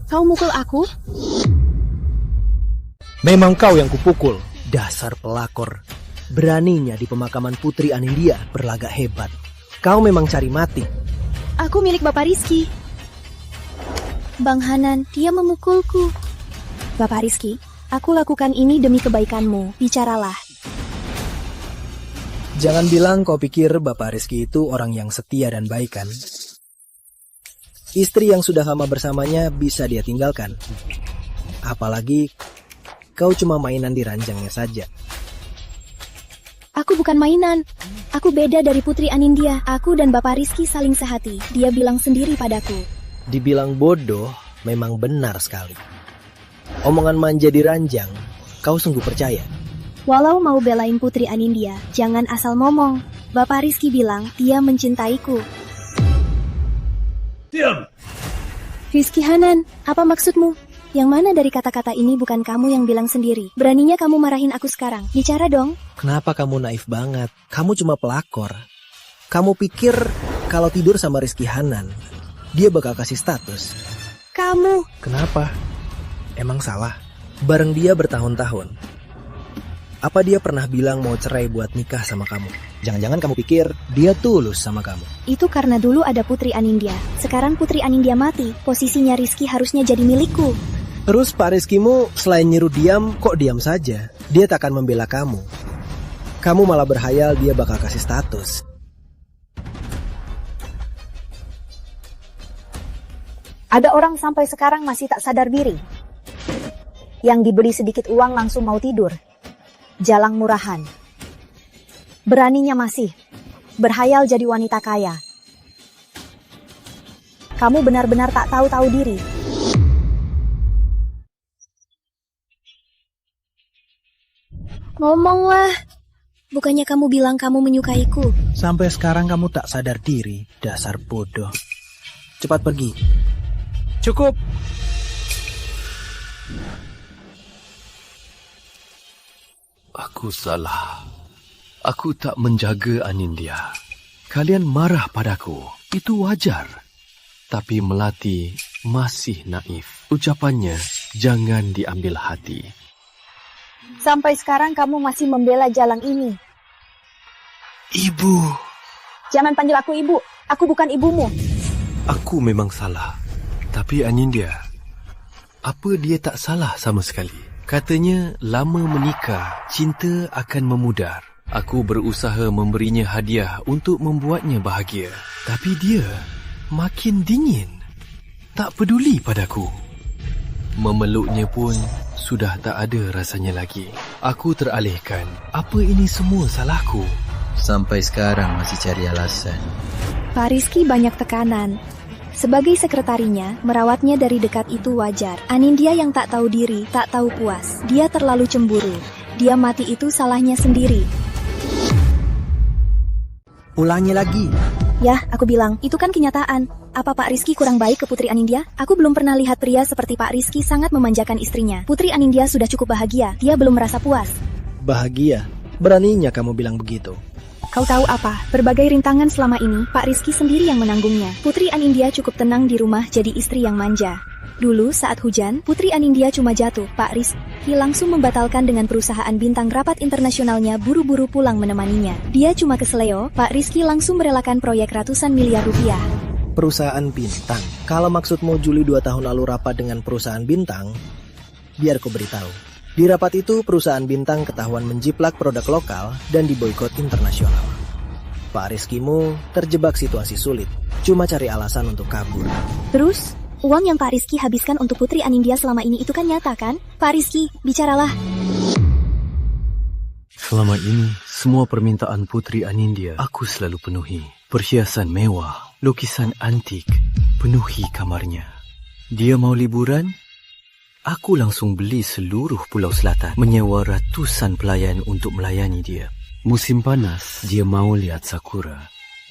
Speaker 1: Kau mukul aku?
Speaker 4: Memang kau yang kupukul. Dasar pelakor. Beraninya di pemakaman Putri Anindya berlagak hebat. Kau memang cari mati.
Speaker 1: Aku milik Bapak Rizky. Bang Hanan, dia memukulku. Bapak Rizky, aku lakukan ini demi kebaikanmu. Bicaralah.
Speaker 4: Jangan bilang kau pikir Bapak Rizky itu orang yang setia dan baik kan? Istri yang sudah lama bersamanya bisa dia tinggalkan. Apalagi kau cuma mainan di ranjangnya saja.
Speaker 1: Aku bukan mainan. Aku beda dari Putri Anindya. Aku dan Bapak Rizky saling sehati. Dia bilang sendiri padaku.
Speaker 4: Dibilang bodoh memang benar sekali. Omongan manja di ranjang, kau sungguh percaya?
Speaker 1: Walau mau belain Putri Anindya, jangan asal ngomong. Bapak Rizky bilang dia mencintaiku.
Speaker 11: Diam!
Speaker 1: Rizky Hanan, apa maksudmu? Yang mana dari kata-kata ini bukan kamu yang bilang sendiri? Beraninya kamu marahin aku sekarang. Bicara dong.
Speaker 4: Kenapa kamu naif banget? Kamu cuma pelakor. Kamu pikir kalau tidur sama Rizky Hanan, dia bakal kasih status?
Speaker 1: Kamu.
Speaker 4: Kenapa? Emang salah? Bareng dia bertahun-tahun. Apa dia pernah bilang mau cerai buat nikah sama kamu? Jangan-jangan kamu pikir dia tulus sama kamu?
Speaker 1: Itu karena dulu ada Putri Anindya. Sekarang Putri Anindya mati. Posisinya Rizky harusnya jadi milikku.
Speaker 4: Terus Pak Rizkymu selain nyuruh diam, kok diam saja? Dia tak akan membela kamu. Kamu malah berhayal dia bakal kasih status.
Speaker 3: Ada orang sampai sekarang masih tak sadar diri. Yang diberi sedikit uang langsung mau tidur. Jalang murahan. Beraninya masih berhayal jadi wanita kaya. Kamu benar-benar tak tahu-tahu diri.
Speaker 1: Ngomonglah. Bukannya kamu bilang kamu menyukaiku?
Speaker 4: Sampai sekarang kamu tak sadar diri, dasar bodoh. Cepat pergi. Cukup.
Speaker 11: Aku salah. Aku tak menjaga Anindya. Kalian marah padaku. Itu wajar. Tapi Melati masih naif. Ucapannya jangan diambil hati.
Speaker 3: Sampai sekarang kamu masih membela Jalang ini.
Speaker 11: Ibu.
Speaker 3: Jangan panggil aku ibu. Aku bukan ibumu.
Speaker 11: Aku memang salah. Tapi Anindya, apa dia tak salah sama sekali? Katanya lama menikah, cinta akan memudar. Aku berusaha memberinya hadiah untuk membuatnya bahagia. Tapi dia makin dingin. Tak peduli padaku. Memeluknya pun sudah tak ada rasanya lagi. Aku teralihkan. Apa ini semua salahku?
Speaker 6: Sampai sekarang masih cari alasan.
Speaker 1: Pak Rizky banyak tekanan. Sebagai sekretarinya, merawatnya dari dekat itu wajar. Anindya yang tak tahu diri, tak tahu puas. Dia terlalu cemburu. Dia mati itu salahnya sendiri.
Speaker 4: Ulangi lagi.
Speaker 1: Ya, aku bilang, itu kan kenyataan. Apa Pak Rizky kurang baik ke Putri Anindya? Aku belum pernah lihat pria seperti Pak Rizky sangat memanjakan istrinya. Putri Anindya sudah cukup bahagia. Dia belum merasa puas.
Speaker 4: Bahagia? Beraninya kamu bilang begitu.
Speaker 1: Kau tahu apa? Berbagai rintangan selama ini, Pak Rizky sendiri yang menanggungnya. Putri Anindya cukup tenang di rumah jadi istri yang manja. Dulu saat hujan, Putri Anindya cuma jatuh. Pak Rizky langsung membatalkan dengan perusahaan bintang rapat internasionalnya buru-buru pulang menemaninya. Dia cuma keseleo, Pak Rizky langsung merelakan proyek ratusan miliar rupiah.
Speaker 4: Perusahaan bintang? Kalau maksudmu Juli 2 tahun lalu rapat dengan perusahaan bintang, biar ku beritahu. Di rapat itu, perusahaan bintang ketahuan menjiplak produk lokal dan diboikot internasional. Pak Rizkymu terjebak situasi sulit, cuma cari alasan untuk kabur.
Speaker 1: Terus, uang yang Pak Rizky habiskan untuk Putri Anindya selama ini itu kan nyata kan? Pak Rizky, bicaralah.
Speaker 11: Selama ini, semua permintaan Putri Anindya aku selalu penuhi. Perhiasan mewah, lukisan antik, penuhi kamarnya. Dia mau liburan? Aku langsung beli seluruh Pulau Selatan, menyewa ratusan pelayan untuk melayani dia. Musim panas, dia mau lihat sakura.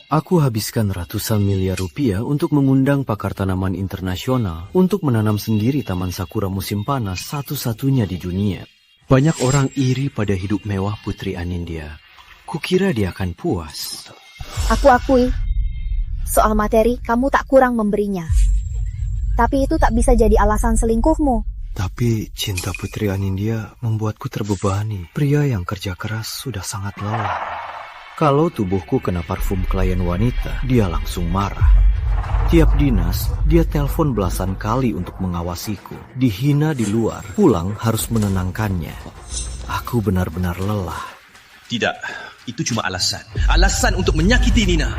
Speaker 11: Aku habiskan ratusan miliar rupiah untuk mengundang pakar tanaman internasional untuk menanam sendiri taman sakura musim panas satu-satunya di dunia. Banyak orang iri pada hidup mewah Putri Anindya. Kukira dia akan puas.
Speaker 3: Aku akui, soal materi kamu tak kurang memberinya. Tapi itu tak bisa jadi alasan selingkuhmu.
Speaker 11: Tapi cinta Putri Anindya membuatku terbebani. Pria yang kerja keras sudah sangat lelah. Kalau tubuhku kena parfum klien wanita, dia langsung marah. Tiap dinas, dia telepon belasan kali untuk mengawasiku. Dihina di luar, pulang harus menenangkannya. Aku benar-benar lelah.
Speaker 13: Tidak, itu cuma alasan. Alasan untuk menyakiti Nina.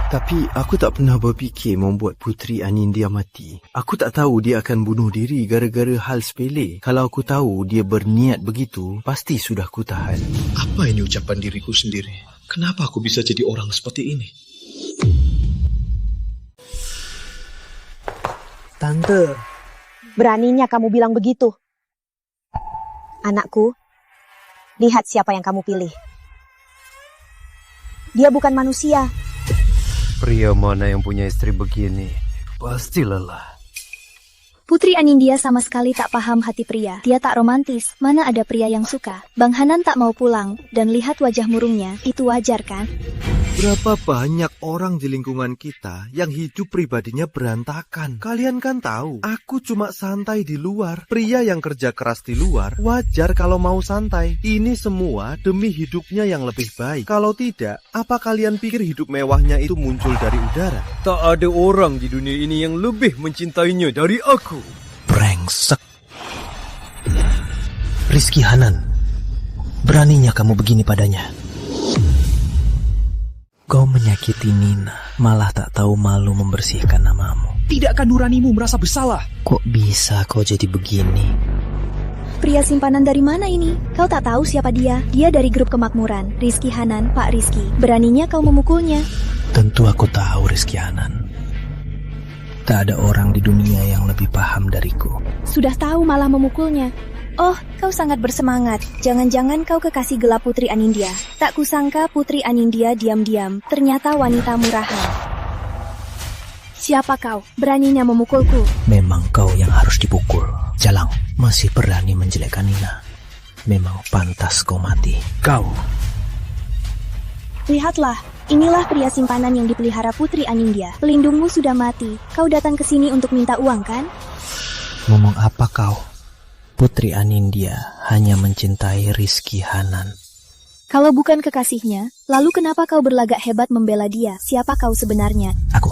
Speaker 11: Tapi aku tak pernah berfikir membuat Putri Anindya mati. Aku tak tahu dia akan bunuh diri gara-gara hal sepele. Kalau aku tahu dia berniat begitu, pasti sudah kutahan.
Speaker 12: Apa ini ucapan diriku sendiri? Kenapa aku bisa jadi orang seperti ini?
Speaker 3: Tante. Beraninya kamu bilang begitu. Anakku, lihat siapa yang kamu pilih. Dia bukan manusia.
Speaker 11: Pria mana yang punya istri begini? Pasti lelah.
Speaker 1: Putri Anindya sama sekali tak paham hati pria. Dia tak romantis, mana ada pria yang suka. Bang Hanan tak mau pulang, dan lihat wajah murungnya, itu wajar kan?
Speaker 14: Berapa banyak orang di lingkungan kita yang hidup pribadinya berantakan. Kalian kan tahu, aku cuma santai di luar. Pria yang kerja keras di luar, wajar kalau mau santai. Ini semua demi hidupnya yang lebih baik. Kalau tidak, apa kalian pikir hidup mewahnya itu muncul dari udara?
Speaker 11: Tak ada orang di dunia ini yang lebih mencintainya dari aku.
Speaker 6: Brengsek. Rizky Hanan, beraninya kamu begini padanya. Kau menyakiti Nina, malah tak tahu malu membersihkan namamu.
Speaker 10: Tidakkah nuranimu merasa bersalah?
Speaker 6: Kok bisa kau jadi begini?
Speaker 1: Pria simpanan dari mana ini? Kau tak tahu siapa dia? Dia dari grup kemakmuran, Rizky Hanan, Pak Rizky. Beraninya kau memukulnya?
Speaker 6: Tentu aku tahu Rizky Hanan. Tak ada orang di dunia yang lebih paham dariku.
Speaker 1: Sudah tahu malah memukulnya. Oh, kau sangat bersemangat. Jangan-jangan kau kekasih gelap Putri Anindya. Tak kusangka Putri Anindya diam-diam. Ternyata wanita murahan. Siapa kau? Beraninya memukulku?
Speaker 6: Memang kau yang harus dipukul. Jalang, masih berani menjelekkan Nina. Memang pantas kau mati. Kau.
Speaker 1: Lihatlah, inilah pria simpanan yang dipelihara Putri Anindya. Pelindungmu sudah mati. Kau datang ke sini untuk minta uang, kan?
Speaker 6: Ngomong apa kau? Putri Anindya hanya mencintai Rizky Hanan.
Speaker 1: Kalau bukan kekasihnya, lalu kenapa kau berlagak hebat membela dia? Siapa kau sebenarnya?
Speaker 6: Aku.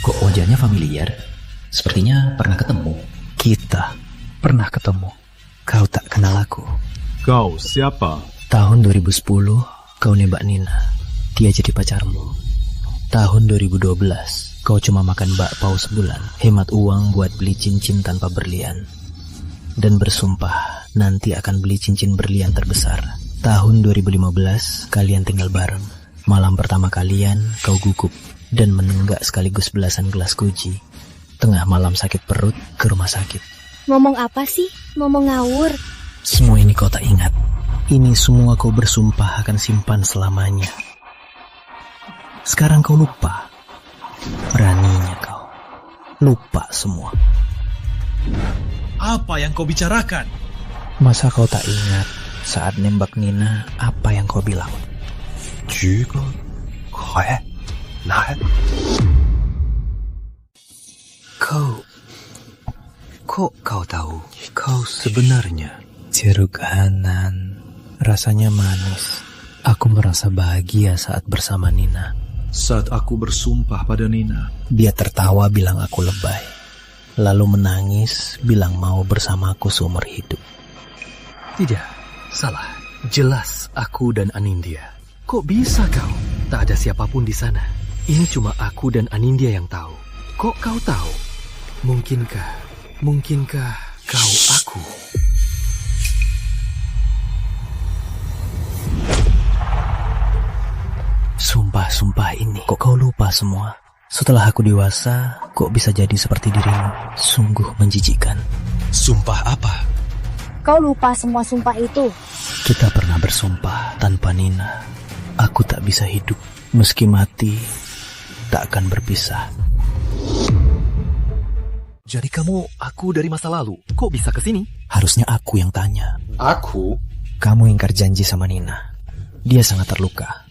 Speaker 10: Kok wajahnya familiar? Sepertinya pernah ketemu.
Speaker 6: Kita pernah ketemu. Kau tak kenal aku.
Speaker 12: Kau siapa?
Speaker 6: Tahun 2010, kau nembak Nina. Dia jadi pacarmu. Tahun 2012, kau cuma makan bakpao sebulan, hemat uang buat beli cincin tanpa berlian. dan bersumpah nanti akan beli cincin berlian terbesar. Tahun 2015, kalian tinggal bareng. Malam pertama kalian, kau gugup dan menenggak sekaligus belasan gelas Guji. Tengah malam sakit perut, ke rumah sakit.
Speaker 1: Ngomong apa sih? Ngomong ngawur.
Speaker 6: Semua ini kau tak ingat. Ini semua kau bersumpah akan simpan selamanya. Sekarang kau lupa. Beraninya kau. Lupa semua.
Speaker 13: Apa yang kau bicarakan?
Speaker 6: Masa kau tak ingat saat nembak Nina apa yang kau bilang?
Speaker 8: Kok kau tahu? Kau sebenarnya
Speaker 6: Jeruk Hanan. Rasanya manis. Aku merasa bahagia saat bersama Nina.
Speaker 13: Saat aku bersumpah pada Nina,
Speaker 6: Dia tertawa bilang aku lebay. Lalu menangis bilang mau bersamaku seumur hidup.
Speaker 11: Tidak, salah. Jelas aku dan Anindya. Kok bisa kau? Tak ada siapapun di sana. Ini cuma aku dan Anindya yang tahu. Kok kau tahu? Mungkinkah kau aku?
Speaker 6: Sumpah ini, kok kau lupa semua? Setelah aku dewasa, kok bisa jadi seperti dirimu? Sungguh menjijikkan.
Speaker 13: sumpah apa?
Speaker 3: Kau lupa semua sumpah itu.
Speaker 6: Kita pernah bersumpah tanpa Nina. Aku tak bisa hidup. Meski mati, tak akan berpisah.
Speaker 11: Jadi kamu aku dari masa lalu. Kok bisa ke sini?
Speaker 6: Harusnya aku yang tanya.
Speaker 10: Aku?
Speaker 6: Kamu ingkar janji sama Nina. Dia sangat terluka.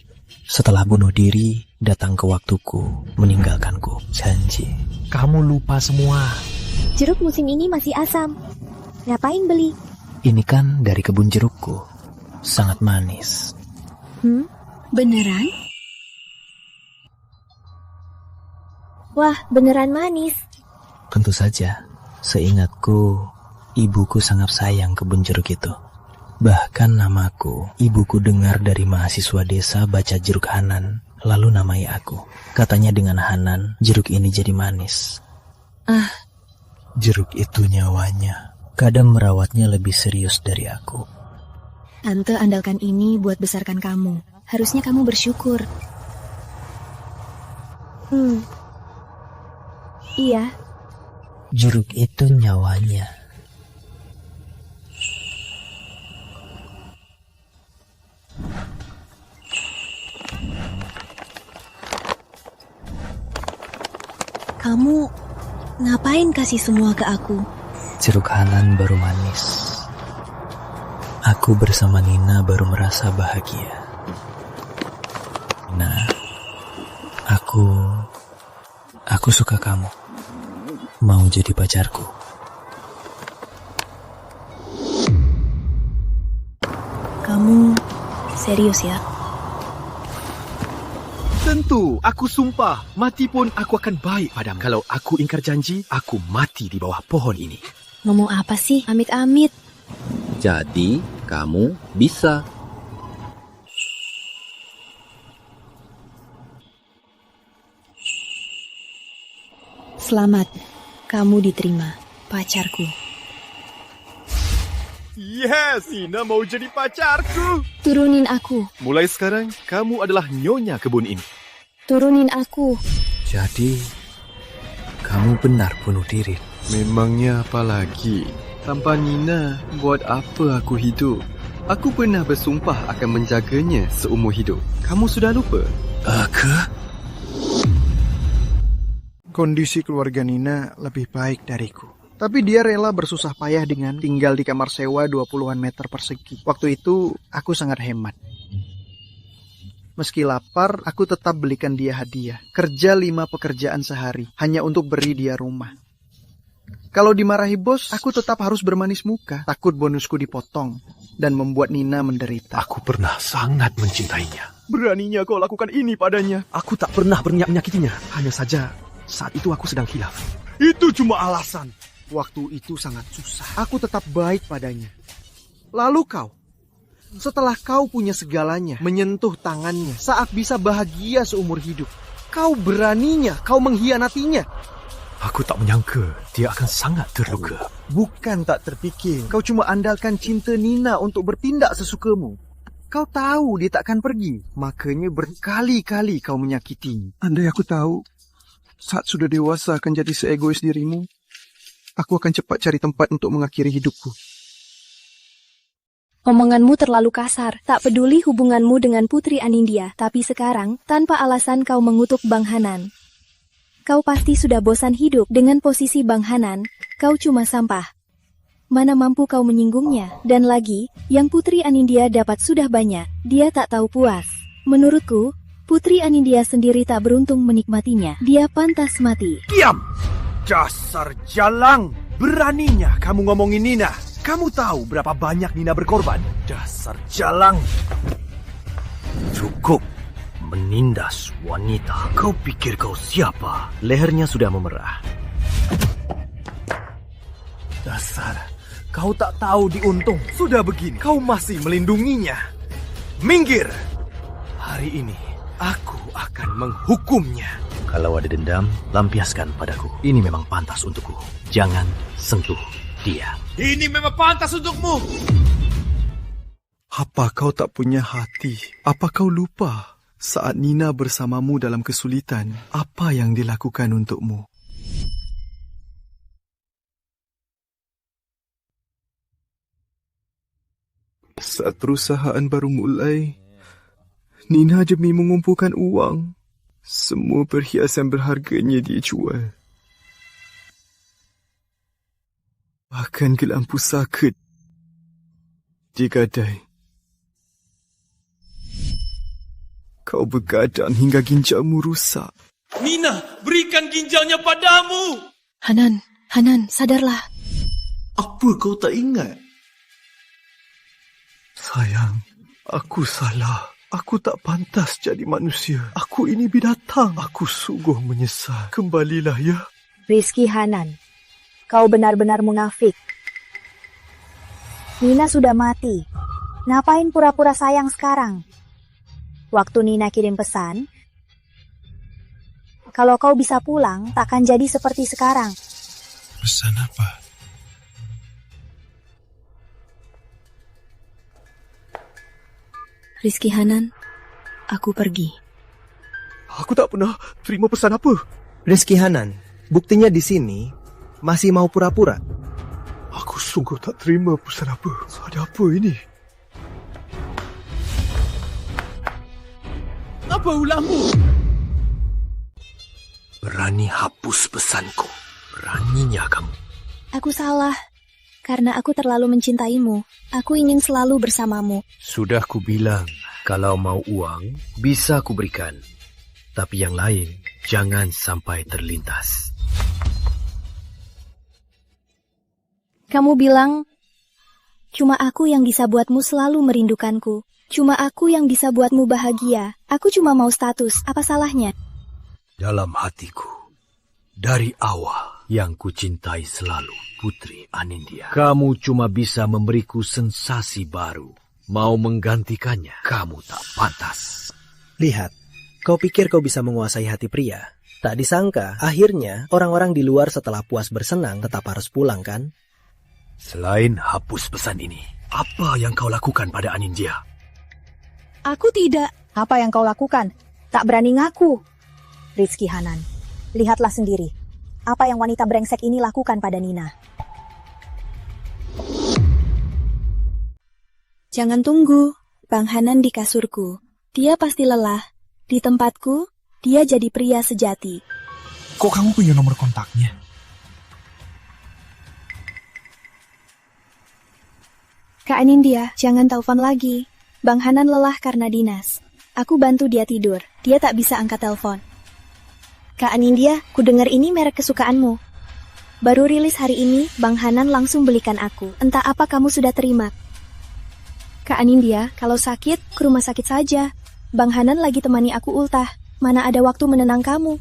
Speaker 6: Setelah bunuh diri, datang ke waktuku, meninggalkanku. Janji. Kamu lupa semua.
Speaker 1: Jeruk musim ini masih asam. Ngapain beli?
Speaker 6: Ini kan dari kebun jerukku. Sangat manis.
Speaker 1: Beneran? Wah, beneran manis.
Speaker 6: Tentu saja. Seingatku, ibuku sangat sayang kebun jeruk itu. Bahkan namaku, ibuku dengar dari mahasiswa desa baca jeruk Hanan, lalu namai aku. Katanya dengan Hanan, jeruk ini jadi manis. Jeruk itu nyawanya. Kadang merawatnya lebih serius dari aku.
Speaker 1: Tante andalkan ini buat besarkan kamu. Harusnya kamu bersyukur. Iya.
Speaker 6: Jeruk itu nyawanya.
Speaker 1: Kamu ngapain kasih semua ke aku?
Speaker 6: Jeruk Hanan baru manis. Aku bersama Nina baru merasa bahagia. Nina, aku suka kamu. Mau jadi pacarku?
Speaker 1: Kamu serius ya?
Speaker 11: Tentu, aku sumpah. Mati pun aku akan baik padamu. Kalau aku ingkar janji, aku mati di bawah pohon ini.
Speaker 1: Ngomong apa sih? Amit-amit.
Speaker 7: Jadi, kamu bisa.
Speaker 1: Selamat, kamu diterima, pacarku.
Speaker 11: Yes, Nina mau jadi pacarku.
Speaker 1: Turunin aku.
Speaker 11: Mulai sekarang, kamu adalah nyonya kebun ini.
Speaker 1: Turunin aku.
Speaker 8: Jadi, kamu benar bunuh diri.
Speaker 11: Memangnya apa lagi? Tanpa Nina, buat apa aku hidup? Aku pernah bersumpah akan menjaganya seumur hidup. Kamu sudah lupa?
Speaker 15: Kondisi keluarga Nina lebih baik dariku. Tapi dia rela bersusah payah dengan tinggal di kamar sewa 20-an meter persegi. Waktu itu, aku sangat hemat. Meski lapar, aku tetap belikan dia hadiah. Kerja 5 pekerjaan sehari, hanya untuk beri dia rumah. Kalau dimarahi bos, aku tetap harus bermanis muka. Takut bonusku dipotong dan membuat Nina menderita.
Speaker 11: Aku pernah sangat mencintainya. Beraninya kau lakukan ini padanya. Aku tak pernah berniat menyakitinya. Hanya saja, saat itu aku sedang hilaf. Itu cuma alasan.
Speaker 15: Waktu itu sangat susah. Aku tetap baik padanya. Lalu kau, setelah kau punya segalanya, menyentuh tangannya, saat bisa bahagia seumur hidup, kau beraninya, kau mengkhianatinya.
Speaker 11: Aku tak menyangka dia akan sangat terluka.
Speaker 15: Bukan tak terfikir. Kau cuma andalkan cinta Nina untuk bertindak sesukamu. Kau tahu dia takkan pergi. Makanya berkali-kali kau menyakitinya. Andai aku tahu, saat sudah dewasa akan jadi seegois dirimu, aku akan cepat cari tempat untuk mengakhiri hidupku.
Speaker 1: Omonganmu terlalu kasar. Tak peduli hubunganmu dengan Putri Anindya, tapi sekarang, tanpa alasan kau mengutuk Bang Hanan. Kau pasti sudah bosan hidup dengan posisi Bang Hanan. Kau cuma sampah. Mana mampu kau menyinggungnya. Dan lagi, yang Putri Anindya dapat sudah banyak. Dia tak tahu puas. Menurutku, Putri Anindya sendiri tak beruntung menikmatinya. Dia pantas mati.
Speaker 14: Diam! Dasar jalang! Beraninya kamu ngomongin Nina. Kamu tahu berapa banyak Nina berkorban? Dasar jalang!
Speaker 4: Cukup menindas wanita. Kau pikir kau siapa? Lehernya sudah memerah.
Speaker 14: Dasar, kau tak tahu diuntung. Sudah begini, kau masih melindunginya. Minggir! Hari ini, aku akan menghukumnya.
Speaker 4: Kalau ada dendam, lampiaskan padaku. Ini memang pantas untukku. Jangan sentuh dia.
Speaker 14: Ini memang pantas untukmu. Apa kau tak punya hati? Apa kau lupa saat Nina bersamamu dalam kesulitan, apa yang dilakukan untukmu? Saat perusahaan baru mulai, Nina demi mengumpulkan uang, semua perhiasan berharganya dia jual. Bahkan gelang pusaka digadai. Kau begadang hingga ginjalmu rusak.
Speaker 12: Nina, berikan ginjalnya padamu.
Speaker 1: Hanan, sadarlah.
Speaker 12: Apa kau tak ingat?
Speaker 14: Sayang, aku salah. Aku tak pantas jadi manusia. Aku ini binatang. Aku sungguh menyesal. Kembalilah ya.
Speaker 3: Rizky Hanan, kau benar-benar munafik. Nina sudah mati. Ngapain pura-pura sayang sekarang? Waktu Nina kirim pesan, kalau kau bisa pulang, takkan jadi seperti sekarang.
Speaker 14: Pesan apa?
Speaker 1: Rizky Hanan, aku pergi.
Speaker 14: Aku tak pernah terima pesan apa.
Speaker 4: Rizky Hanan, buktinya di sini masih mau pura-pura.
Speaker 14: Aku sungguh tak terima pesan apa. Ada apa ini?
Speaker 12: Apa ulahmu?
Speaker 11: Berani hapus pesanku. Beraninya kamu.
Speaker 1: Aku salah. Karena aku terlalu mencintaimu. Aku ingin selalu bersamamu.
Speaker 4: Sudah kubilang, kalau mau uang, bisa kuberikan. Tapi yang lain, jangan sampai terlintas.
Speaker 1: Kamu bilang, cuma aku yang bisa buatmu selalu merindukanku. Cuma aku yang bisa buatmu bahagia. Aku cuma mau status, apa salahnya?
Speaker 11: Dalam hatiku, dari awal yang kucintai selalu Putri Anindya. Kamu cuma bisa memberiku sensasi baru. Mau menggantikannya, kamu tak pantas.
Speaker 4: Lihat, kau pikir kau bisa menguasai hati pria? Tak disangka, akhirnya orang-orang di luar setelah puas bersenang tetap harus pulang kan?
Speaker 11: Selain hapus pesan ini, apa yang kau lakukan pada Anindya?
Speaker 3: Aku tidak. Apa yang kau lakukan? Tak berani ngaku. Rizky Hanan, lihatlah sendiri. Apa yang wanita brengsek ini lakukan pada Nina.
Speaker 1: Jangan tunggu. Bang Hanan di kasurku. Dia pasti lelah. Di tempatku, dia jadi pria sejati.
Speaker 16: Kok kamu punya nomor kontaknya?
Speaker 1: Kak Anindya, jangan telepon lagi. Bang Hanan lelah karena dinas. Aku bantu dia tidur. Dia tak bisa angkat telepon. Kak Anindya, ku dengar ini merek kesukaanmu. Baru rilis hari ini, Bang Hanan langsung belikan aku. Entah apa kamu sudah terima. Kak Anindya, kalau sakit, ke rumah sakit saja. Bang Hanan lagi temani aku ultah. Mana ada waktu menenang kamu.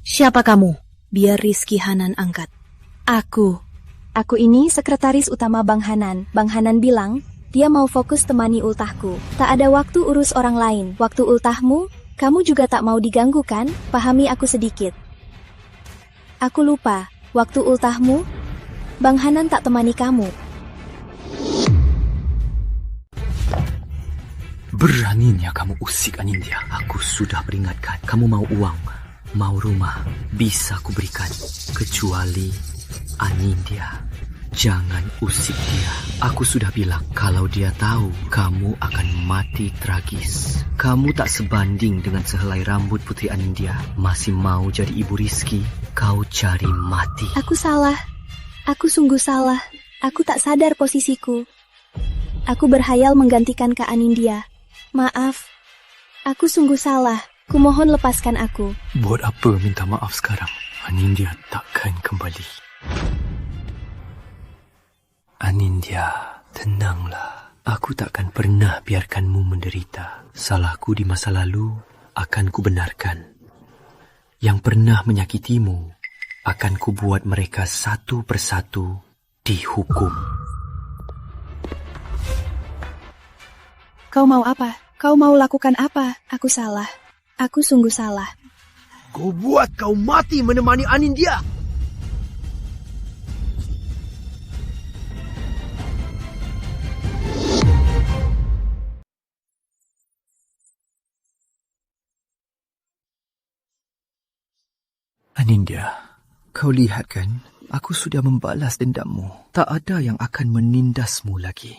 Speaker 3: Siapa kamu?
Speaker 1: Biar Rizky Hanan angkat. Aku ini sekretaris utama Bang Hanan. Bang Hanan bilang, dia mau fokus temani ultahku. Tak ada waktu urus orang lain. Waktu ultahmu, kamu juga tak mau diganggu kan? Pahami aku sedikit. Aku lupa, waktu ultahmu, Bang Hanan tak temani kamu.
Speaker 8: Beraninya kamu usik Anindya. Aku sudah peringatkan. Kamu mau uang, mau rumah, bisa ku berikan. Kecuali Anindya. Jangan usik dia. Aku sudah bilang, kalau dia tahu, kamu akan mati tragis. Kamu tak sebanding dengan sehelai rambut Putri Anindya. Masih mau jadi ibu Rizky, kau cari mati.
Speaker 1: Aku salah. Aku sungguh salah. Aku tak sadar posisiku. Aku berhayal menggantikan Kak Anindya. Maaf. Aku sungguh salah. Kumohon lepaskan aku.
Speaker 12: Buat apa minta maaf sekarang? Anindya takkan kembali.
Speaker 8: Anindya, tenanglah. Aku takkan pernah biarkanmu menderita. Salahku di masa lalu akan kubenarkan. Yang pernah menyakitimu akan kubuat mereka satu persatu dihukum.
Speaker 1: Kau mau apa? Kau mau lakukan apa? Aku salah. Aku sungguh salah.
Speaker 14: Kau buat kau mati menemani Anindya.
Speaker 8: Anindya, kau lihat kan? Aku sudah membalas dendammu. Tak ada yang akan menindasmu lagi.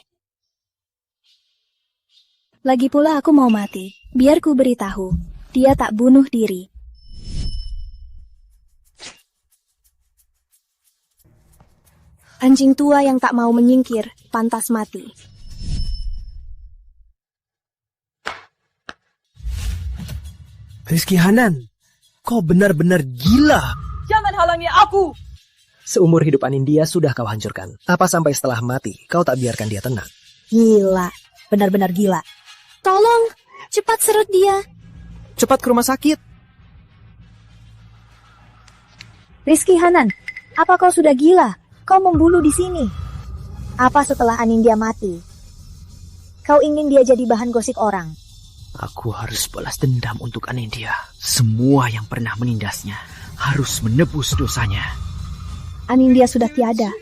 Speaker 1: Lagi pula aku mau mati. Biar ku beritahu, dia tak bunuh diri. Anjing tua yang tak mau menyingkir, pantas mati.
Speaker 4: Rizky Hanan, kau benar-benar gila.
Speaker 2: Jangan halangi aku.
Speaker 4: Seumur hidup Anindya sudah kau hancurkan. Apa sampai setelah mati, kau tak biarkan dia tenang?
Speaker 3: Gila, benar-benar gila.
Speaker 1: Tolong, cepat serut dia.
Speaker 4: Cepat ke rumah sakit.
Speaker 3: Rizky Hanan, apa kau sudah gila? Kau membunuh di sini. Apa setelah Anindya mati? Kau ingin dia jadi bahan gosip orang?
Speaker 6: Aku harus balas dendam untuk Anindya. Semua yang pernah menindasnya harus menebus dosanya.
Speaker 3: Anindya sudah tiada.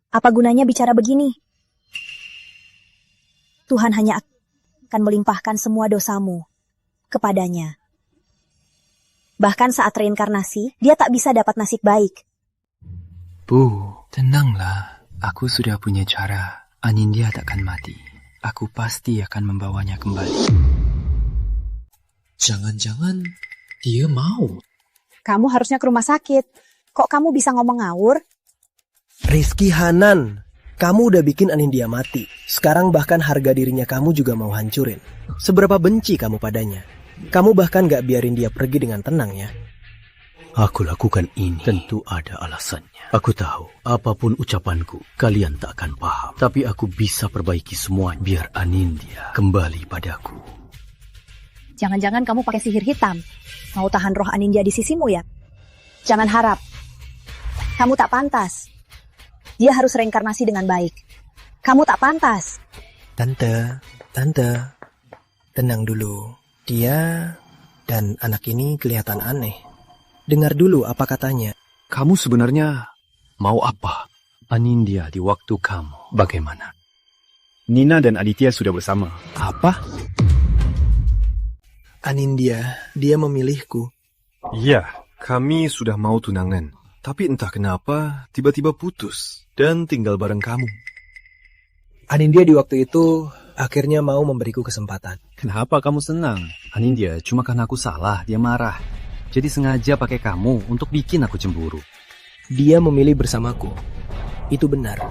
Speaker 3: Apa gunanya bicara begini? Tuhan hanya akan melimpahkan semua dosamu kepadanya. Bahkan saat reinkarnasi, dia tak bisa dapat nasib baik.
Speaker 8: Bu, tenanglah. Aku sudah punya cara. Anindya takkan mati. Aku pasti akan membawanya kembali.
Speaker 12: Jangan-jangan dia mau.
Speaker 3: Kamu harusnya ke rumah sakit. Kok kamu bisa ngomong ngawur?
Speaker 4: Rizky Hanan, kamu udah bikin Anindya mati. Sekarang bahkan harga dirinya kamu juga mau hancurin. Seberapa benci kamu padanya? Kamu bahkan gak biarin dia pergi dengan tenang ya?
Speaker 11: Aku lakukan ini tentu ada alasannya. Aku tahu, apapun ucapanku, kalian tak akan paham. Tapi aku bisa perbaiki semua biar Anindya kembali padaku.
Speaker 3: Jangan-jangan kamu pakai sihir hitam. Mau tahan roh Anindya di sisimu ya? Jangan harap. Kamu tak pantas. Dia harus reinkarnasi dengan baik. Kamu tak pantas.
Speaker 4: Tante, tenang dulu. Dia dan anak ini kelihatan aneh. Dengar dulu apa katanya.
Speaker 11: Kamu sebenarnya mau apa? Anindya di waktu kamu bagaimana?
Speaker 17: Nina dan Aditya sudah bersama.
Speaker 11: Apa?
Speaker 4: Anindya, dia memilihku.
Speaker 11: Iya, kami sudah mau tunangan. Tapi entah kenapa tiba-tiba putus dan tinggal bareng kamu.
Speaker 4: Anindya di waktu itu akhirnya mau memberiku kesempatan.
Speaker 8: Kenapa kamu senang? Anindya, cuma karena aku salah, dia marah. Jadi sengaja pakai kamu untuk bikin aku cemburu.
Speaker 4: Dia memilih bersamaku. Itu benar.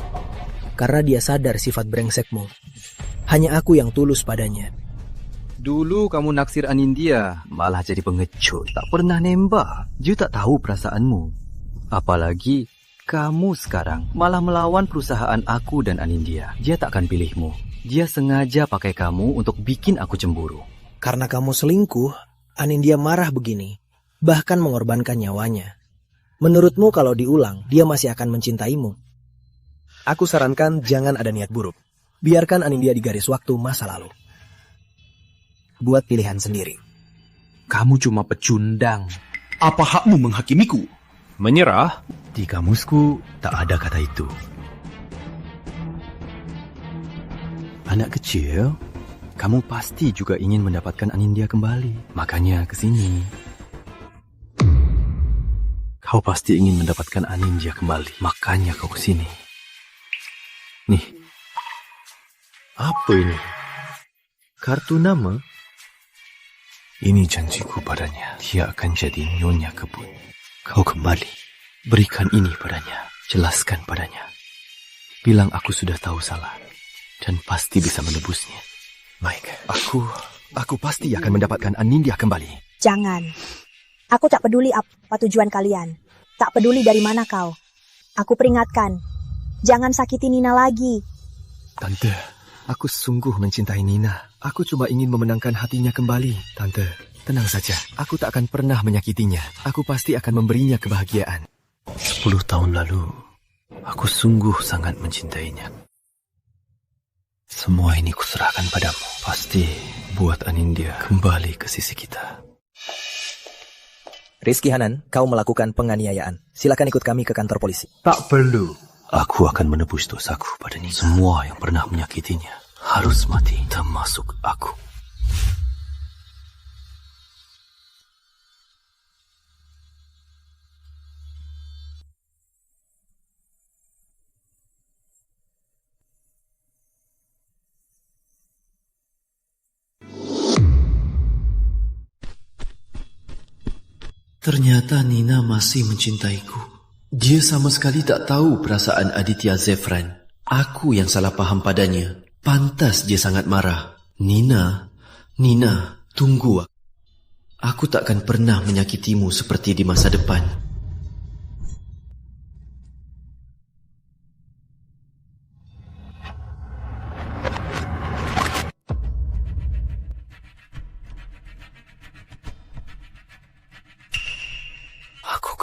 Speaker 4: Karena dia sadar sifat brengsekmu. Hanya aku yang tulus padanya.
Speaker 8: Dulu kamu naksir Anindya, malah jadi pengecut. Tak pernah nembak. Dia tak tahu perasaanmu. Apalagi kamu sekarang malah melawan perusahaan aku dan Anindya. Dia tak akan pilihmu. Dia sengaja pakai kamu untuk bikin aku cemburu.
Speaker 4: Karena kamu selingkuh, Anindya marah begini. Bahkan mengorbankan nyawanya. Menurutmu kalau diulang, dia masih akan mencintaimu? Aku sarankan jangan ada niat buruk. Biarkan Anindya di garis waktu masa lalu. Buat pilihan sendiri.
Speaker 8: Kamu cuma pecundang.
Speaker 13: Apa hakmu menghakimiku?
Speaker 11: Menyerah? Di kamusku tak ada kata itu. Anak kecil, kamu pasti juga ingin mendapatkan Anindya kembali. Makanya ke sini. Kau pasti ingin mendapatkan Anindya kembali. Makanya kau ke sini. Nih. Apa ini? Kartu nama? Ini janjiku padanya. Dia akan jadi nyonya kebun. Kau kembali. Berikan ini padanya. Jelaskan padanya. Bilang aku sudah tahu salah. Dan pasti bisa menebusnya. Baik, aku pasti akan mendapatkan Anindya kembali.
Speaker 3: Jangan. Aku tak peduli apa tujuan kalian. Tak peduli dari mana kau. Aku peringatkan. Jangan sakiti Nina lagi.
Speaker 11: Tante, aku sungguh mencintai Nina. Aku cuma ingin memenangkan hatinya kembali. Tante, tenang saja. Aku tak akan pernah menyakitinya. Aku pasti akan memberinya kebahagiaan. 10 tahun lalu, aku sungguh sangat mencintainya. Semua ini kuserahkan padamu. Pasti buat Anindya kembali ke sisi kita.
Speaker 4: Rizky Hanan, kau melakukan penganiayaan. Silakan ikut kami ke kantor polisi.
Speaker 11: Tak perlu. Aku akan menebus dosaku pada Nina. Semua yang pernah menyakitinya harus mati, termasuk aku.
Speaker 8: Ternyata Nina masih mencintaiku. Dia sama sekali tak tahu perasaan Aditya Zefran. Aku yang salah paham padanya. Pantas dia sangat marah. Nina, tunggu. Aku takkan pernah menyakitimu seperti di masa depan.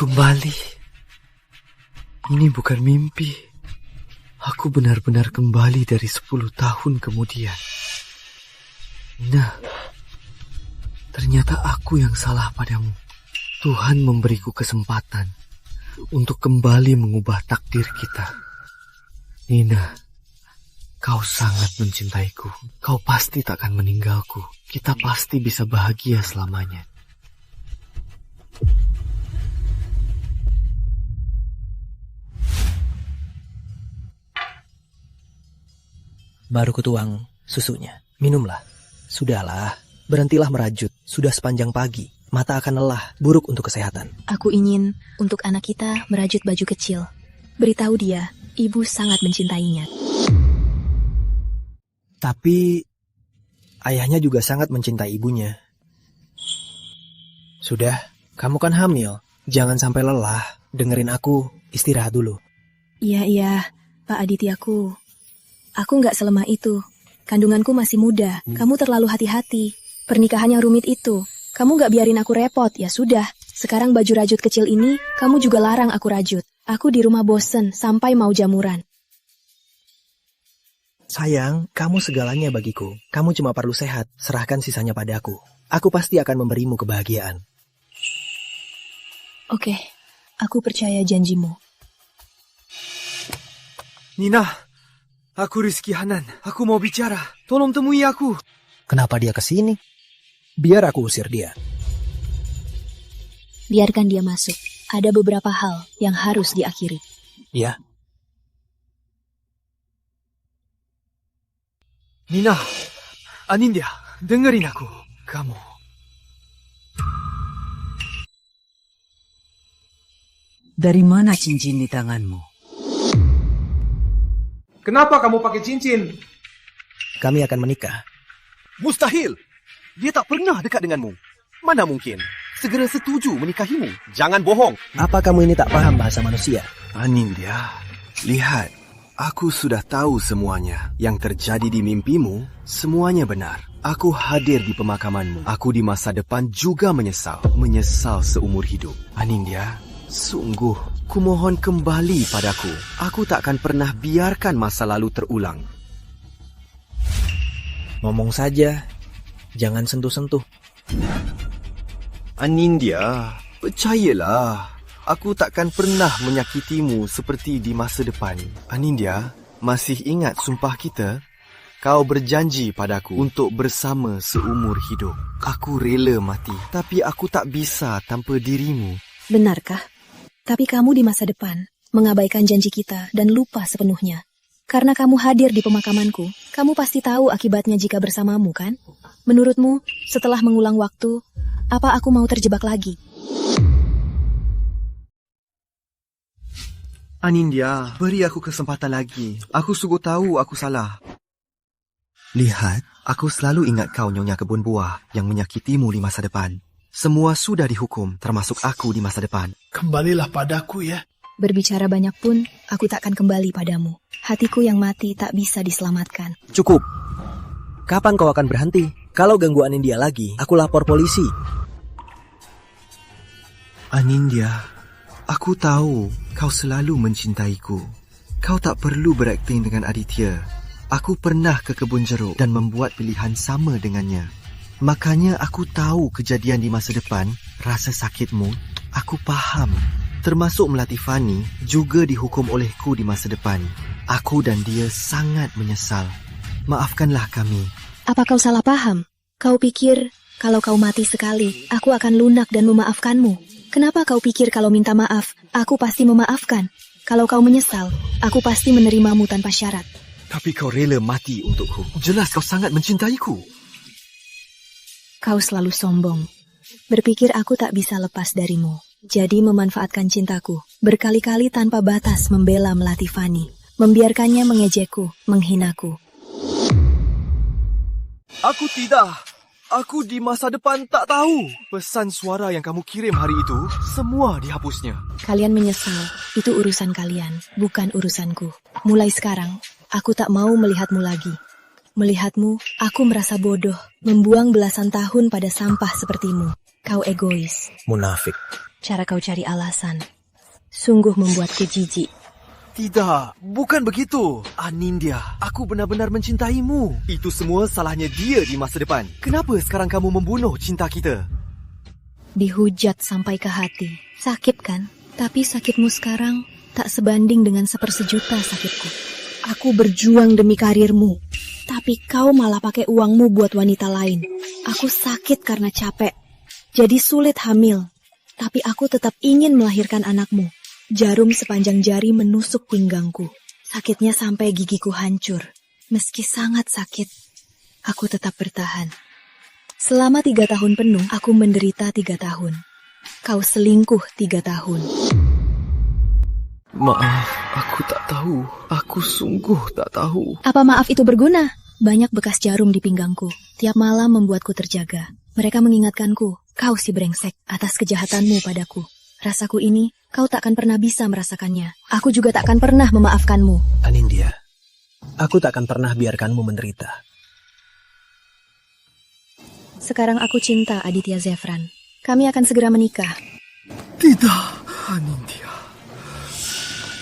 Speaker 8: Kembali. Ini bukan mimpi. Aku benar-benar kembali dari 10 tahun kemudian. Nah, ternyata aku yang salah padamu. Tuhan memberiku kesempatan untuk kembali mengubah takdir kita. Nina, kau sangat mencintaiku. Kau pasti takkan meninggalku. Kita pasti bisa bahagia selamanya.
Speaker 4: Baru kutuang susunya. Minumlah. Sudahlah, berhentilah merajut. Sudah sepanjang pagi. Mata akan lelah, buruk untuk kesehatan.
Speaker 1: Aku ingin untuk anak kita merajut baju kecil. Beritahu dia, ibu sangat mencintainya.
Speaker 4: Tapi ayahnya juga sangat mencintai ibunya. Sudah, kamu kan hamil. Jangan sampai lelah. Dengerin aku, istirahat dulu.
Speaker 1: Iya, Pak Adityaku. Aku nggak selemah itu. Kandunganku masih muda. Kamu terlalu hati-hati. Pernikahan yang rumit itu. Kamu nggak biarin aku repot. Ya sudah. Sekarang baju rajut kecil ini, kamu juga larang aku rajut. Aku di rumah bosen sampai mau jamuran.
Speaker 4: Sayang, kamu segalanya bagiku. Kamu cuma perlu sehat. Serahkan sisanya padaku. Aku pasti akan memberimu kebahagiaan.
Speaker 1: Oke, aku percaya janjimu.
Speaker 14: Nina. Aku Rizky Hanan. Aku mau bicara. Tolong temui aku.
Speaker 4: Kenapa dia kesini? Biar aku usir dia.
Speaker 1: Biarkan dia masuk. Ada beberapa hal yang harus diakhiri.
Speaker 4: Ya.
Speaker 14: Nina, Anindya, dengerin aku. Kamu.
Speaker 18: Dari mana cincin di tanganmu?
Speaker 14: Kenapa kamu pakai cincin?
Speaker 4: Kami akan menikah.
Speaker 13: Mustahil. Dia tak pernah dekat denganmu. Mana mungkin? Segera setuju menikahimu. Jangan bohong.
Speaker 4: Apa kamu ini tak paham bahasa manusia?
Speaker 11: Anindya, lihat. Aku sudah tahu semuanya. Yang terjadi di mimpimu, semuanya benar. Aku hadir di pemakamanmu. Aku di masa depan juga menyesal. Menyesal seumur hidup. Anindya, sungguh kumohon kembali padaku. Aku takkan pernah biarkan masa lalu terulang.
Speaker 4: Ngomong saja. Jangan sentuh-sentuh.
Speaker 11: Anindya,
Speaker 13: Percayalah, aku takkan pernah menyakitimu seperti di masa depan. Anindya, masih ingat sumpah kita? Kau berjanji padaku untuk bersama seumur hidup. Aku rela mati, tapi aku tak bisa tanpa dirimu.
Speaker 1: Benarkah? Tapi kamu di masa depan mengabaikan janji kita dan lupa sepenuhnya. Karena kamu hadir di pemakamanku, kamu pasti tahu akibatnya jika bersamamu, kan? Menurutmu, setelah mengulang waktu, apa aku mau terjebak lagi?
Speaker 13: Anindya, beri aku kesempatan lagi. Aku sungguh tahu aku salah. Lihat, aku selalu ingat kau Nyonya Kebun Buah yang menyakitimu di masa depan. Semua sudah dihukum, termasuk aku di masa depan.
Speaker 16: Kembalilah padaku ya.
Speaker 1: Berbicara banyak pun, aku takkan kembali padamu. Hatiku yang mati tak bisa diselamatkan.
Speaker 4: Cukup. Kapan kau akan berhenti? Kalau ganggu Anindya lagi, aku lapor polisi.
Speaker 13: Anindya, aku tahu kau selalu mencintaiku. Kau tak perlu berakting dengan Aditya. Aku pernah ke kebun jeruk dan membuat pilihan sama dengannya. Makanya aku tahu kejadian di masa depan, rasa sakitmu, aku faham. Termasuk Melati Fani juga dihukum olehku di masa depan. Aku dan dia sangat menyesal. Maafkanlah kami.
Speaker 1: Apa kau salah paham? Kau pikir kalau kau mati sekali, aku akan lunak dan memaafkanmu. Kenapa kau pikir kalau minta maaf, aku pasti memaafkan? Kalau kau menyesal, aku pasti menerimamu tanpa syarat.
Speaker 13: Tapi kau rela mati untukku. Jelas kau sangat mencintaiku.
Speaker 1: Kau selalu sombong. Berpikir aku tak bisa lepas darimu. Jadi memanfaatkan cintaku, berkali-kali tanpa batas membela Melati Fani. Membiarkannya mengejekku, menghinaku.
Speaker 13: Aku tidak. Aku di masa depan tak tahu. Pesan suara yang kamu kirim hari itu, semua dihapusnya.
Speaker 1: Kalian menyesal. Itu urusan kalian, bukan urusanku. Mulai sekarang, aku tak mau melihatmu lagi. Melihatmu, aku merasa bodoh, membuang belasan tahun pada sampah sepertimu. Kau egois.
Speaker 4: Munafik.
Speaker 1: Cara kau cari alasan. Sungguh membuatku jijik.
Speaker 13: Tidak, bukan begitu. Anindya, aku benar-benar mencintaimu. Itu semua salahnya dia di masa depan. Kenapa sekarang kamu membunuh cinta kita?
Speaker 1: Dihujat sampai ke hati. Sakit kan? Tapi sakitmu sekarang tak sebanding dengan 1/1 sakitku. Aku berjuang demi karirmu, tapi kau malah pakai uangmu buat wanita lain. Aku sakit karena capek, jadi sulit hamil. Tapi aku tetap ingin melahirkan anakmu. Jarum sepanjang jari menusuk pinggangku. Sakitnya sampai gigiku hancur. Meski sangat sakit, aku tetap bertahan. Selama 3 tahun penuh, aku menderita 3 tahun. Kau selingkuh 3 tahun.
Speaker 13: Maaf, aku tak tahu. Aku sungguh tak tahu.
Speaker 1: Apa maaf itu berguna? Banyak bekas jarum di pinggangku. Tiap malam membuatku terjaga. Mereka mengingatkanku, kau si brengsek atas kejahatanmu padaku. Rasaku ini, kau takkan pernah bisa merasakannya. Aku juga takkan pernah memaafkanmu.
Speaker 4: Anindya, aku takkan pernah biarkanmu menderita.
Speaker 1: Sekarang aku cinta Aditya Zefran. Kami akan segera menikah.
Speaker 14: Tidak, Anindya.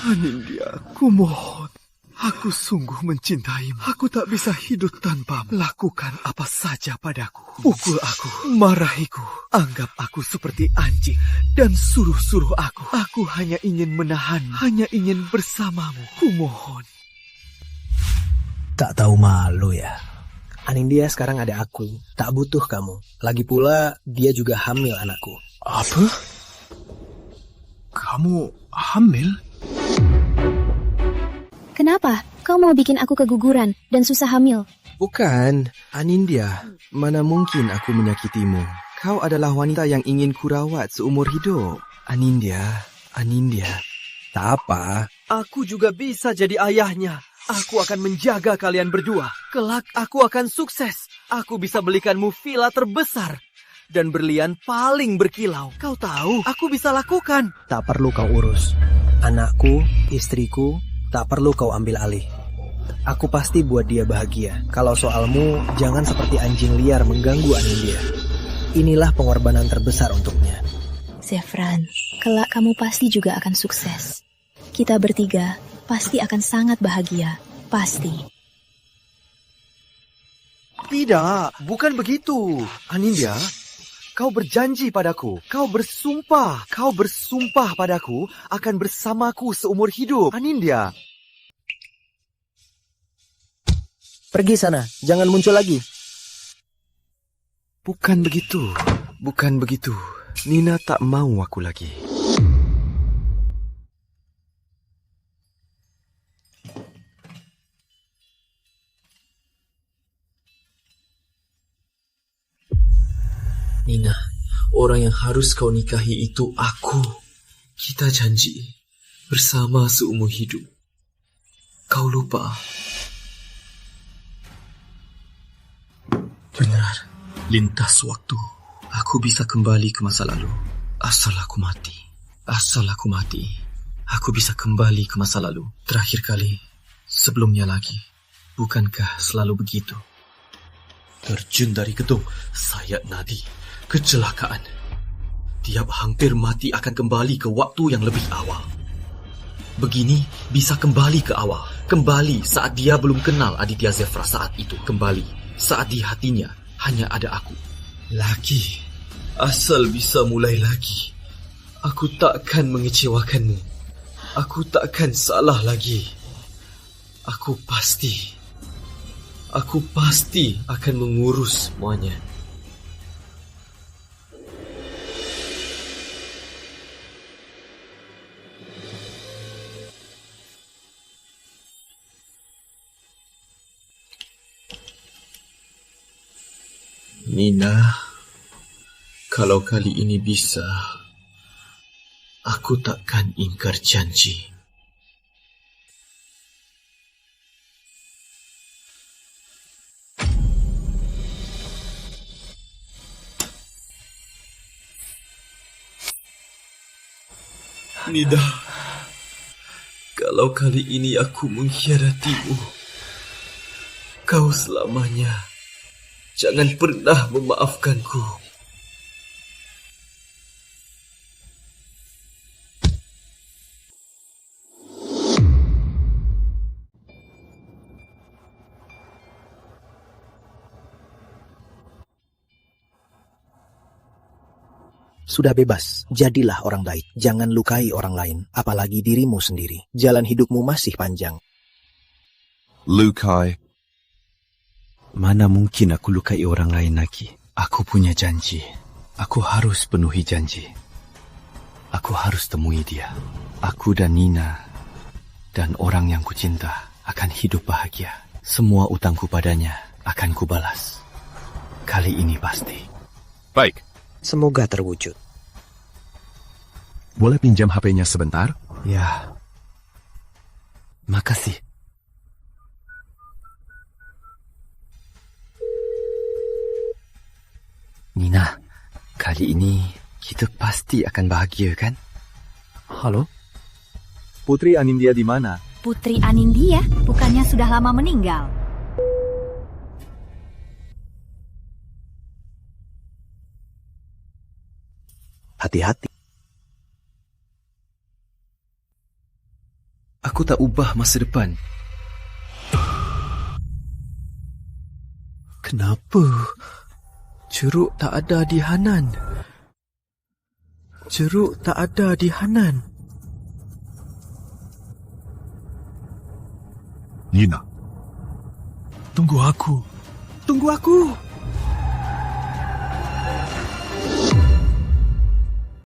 Speaker 14: Anindya, aku mohon. Aku sungguh mencintaimu. Aku tak bisa hidup tanpamu. Lakukan apa saja padaku. Pukul aku, marahiku, anggap aku seperti anjing, dan suruh-suruh aku. Aku hanya ingin menahanmu, hanya ingin bersamamu. Kumohon.
Speaker 4: Tak tahu malu ya. Anindya sekarang ada aku, tak butuh kamu. Lagi pula, dia juga hamil anakku.
Speaker 16: Apa? Kamu hamil?
Speaker 1: Kenapa? Kau mau bikin aku keguguran dan susah hamil?
Speaker 13: Bukan, Anindya. Mana mungkin aku menyakitimu. Kau adalah wanita yang ingin kurawat seumur hidup. Anindya.
Speaker 4: Tak apa.
Speaker 13: Aku juga bisa jadi ayahnya. Aku akan menjaga kalian berdua. Kelak aku akan sukses. Aku bisa belikanmu villa terbesar. Dan berlian paling berkilau. Kau tahu, aku bisa lakukan.
Speaker 4: Tak perlu kau urus. Anakku, istriku, tak perlu kau ambil alih. Aku pasti buat dia bahagia. Kalau soalmu, jangan seperti anjing liar mengganggu Anindya. Inilah pengorbanan terbesar untuknya.
Speaker 1: Zefran, kelak kamu pasti juga akan sukses. Kita bertiga pasti akan sangat bahagia. Pasti.
Speaker 13: Tidak, bukan begitu. Anindya, Kau berjanji padaku. Kau bersumpah padaku akan bersamaku seumur hidup. Anindya.
Speaker 4: Pergi sana, jangan muncul lagi.
Speaker 14: Bukan begitu. Nina tak mau aku lagi.
Speaker 12: Nina, orang yang harus kau nikahi itu aku. Kita janji bersama seumur hidup. Kau lupa? Benar, lintas waktu, aku bisa kembali ke masa lalu. Asal aku mati, aku bisa kembali ke masa lalu. Terakhir kali, sebelumnya lagi. Bukankah selalu begitu? Terjun dari gedung, sayat nadi, kecelakaan. Tiap hampir mati akan kembali ke waktu yang lebih awal. Begini bisa kembali ke awal. Kembali saat dia belum kenal Aditya Zefra saat itu. Kembali saat di hatinya hanya ada aku. Lagi, asal bisa mulai lagi. Aku takkan mengecewakanmu. Aku takkan salah lagi. Aku pasti akan mengurus semuanya. Nina, kalau kali ini bisa, aku takkan ingkar janji. Nida, kalau kali ini aku mengkhianatimu, kau selamanya jangan pernah memaafkanku.
Speaker 4: Sudah bebas, jadilah orang baik. Jangan lukai orang lain, apalagi dirimu sendiri. Jalan hidupmu masih panjang.
Speaker 14: Lukai.
Speaker 12: Mana mungkin aku lukai orang lain lagi? Aku punya janji. Aku harus penuhi janji. Aku harus temui dia. Aku dan Nina dan orang yang kucinta akan hidup bahagia. Semua utangku padanya akan kubalas. Kali ini pasti.
Speaker 17: Baik.
Speaker 4: Semoga terwujud.
Speaker 17: Boleh pinjam HP-nya sebentar?
Speaker 12: Ya. Makasih. Nina, kali ini kita pasti akan bahagia, kan?
Speaker 14: Halo? Putri Anindya di mana?
Speaker 9: Putri Anindya bukannya sudah lama meninggal?
Speaker 4: Hati-hati.
Speaker 12: Aku tak ubah masa depan. Kenapa? Ceruk tak ada di Hanan. Ceruk tak ada di Hanan.
Speaker 16: Nina, tunggu aku.
Speaker 12: Tunggu aku.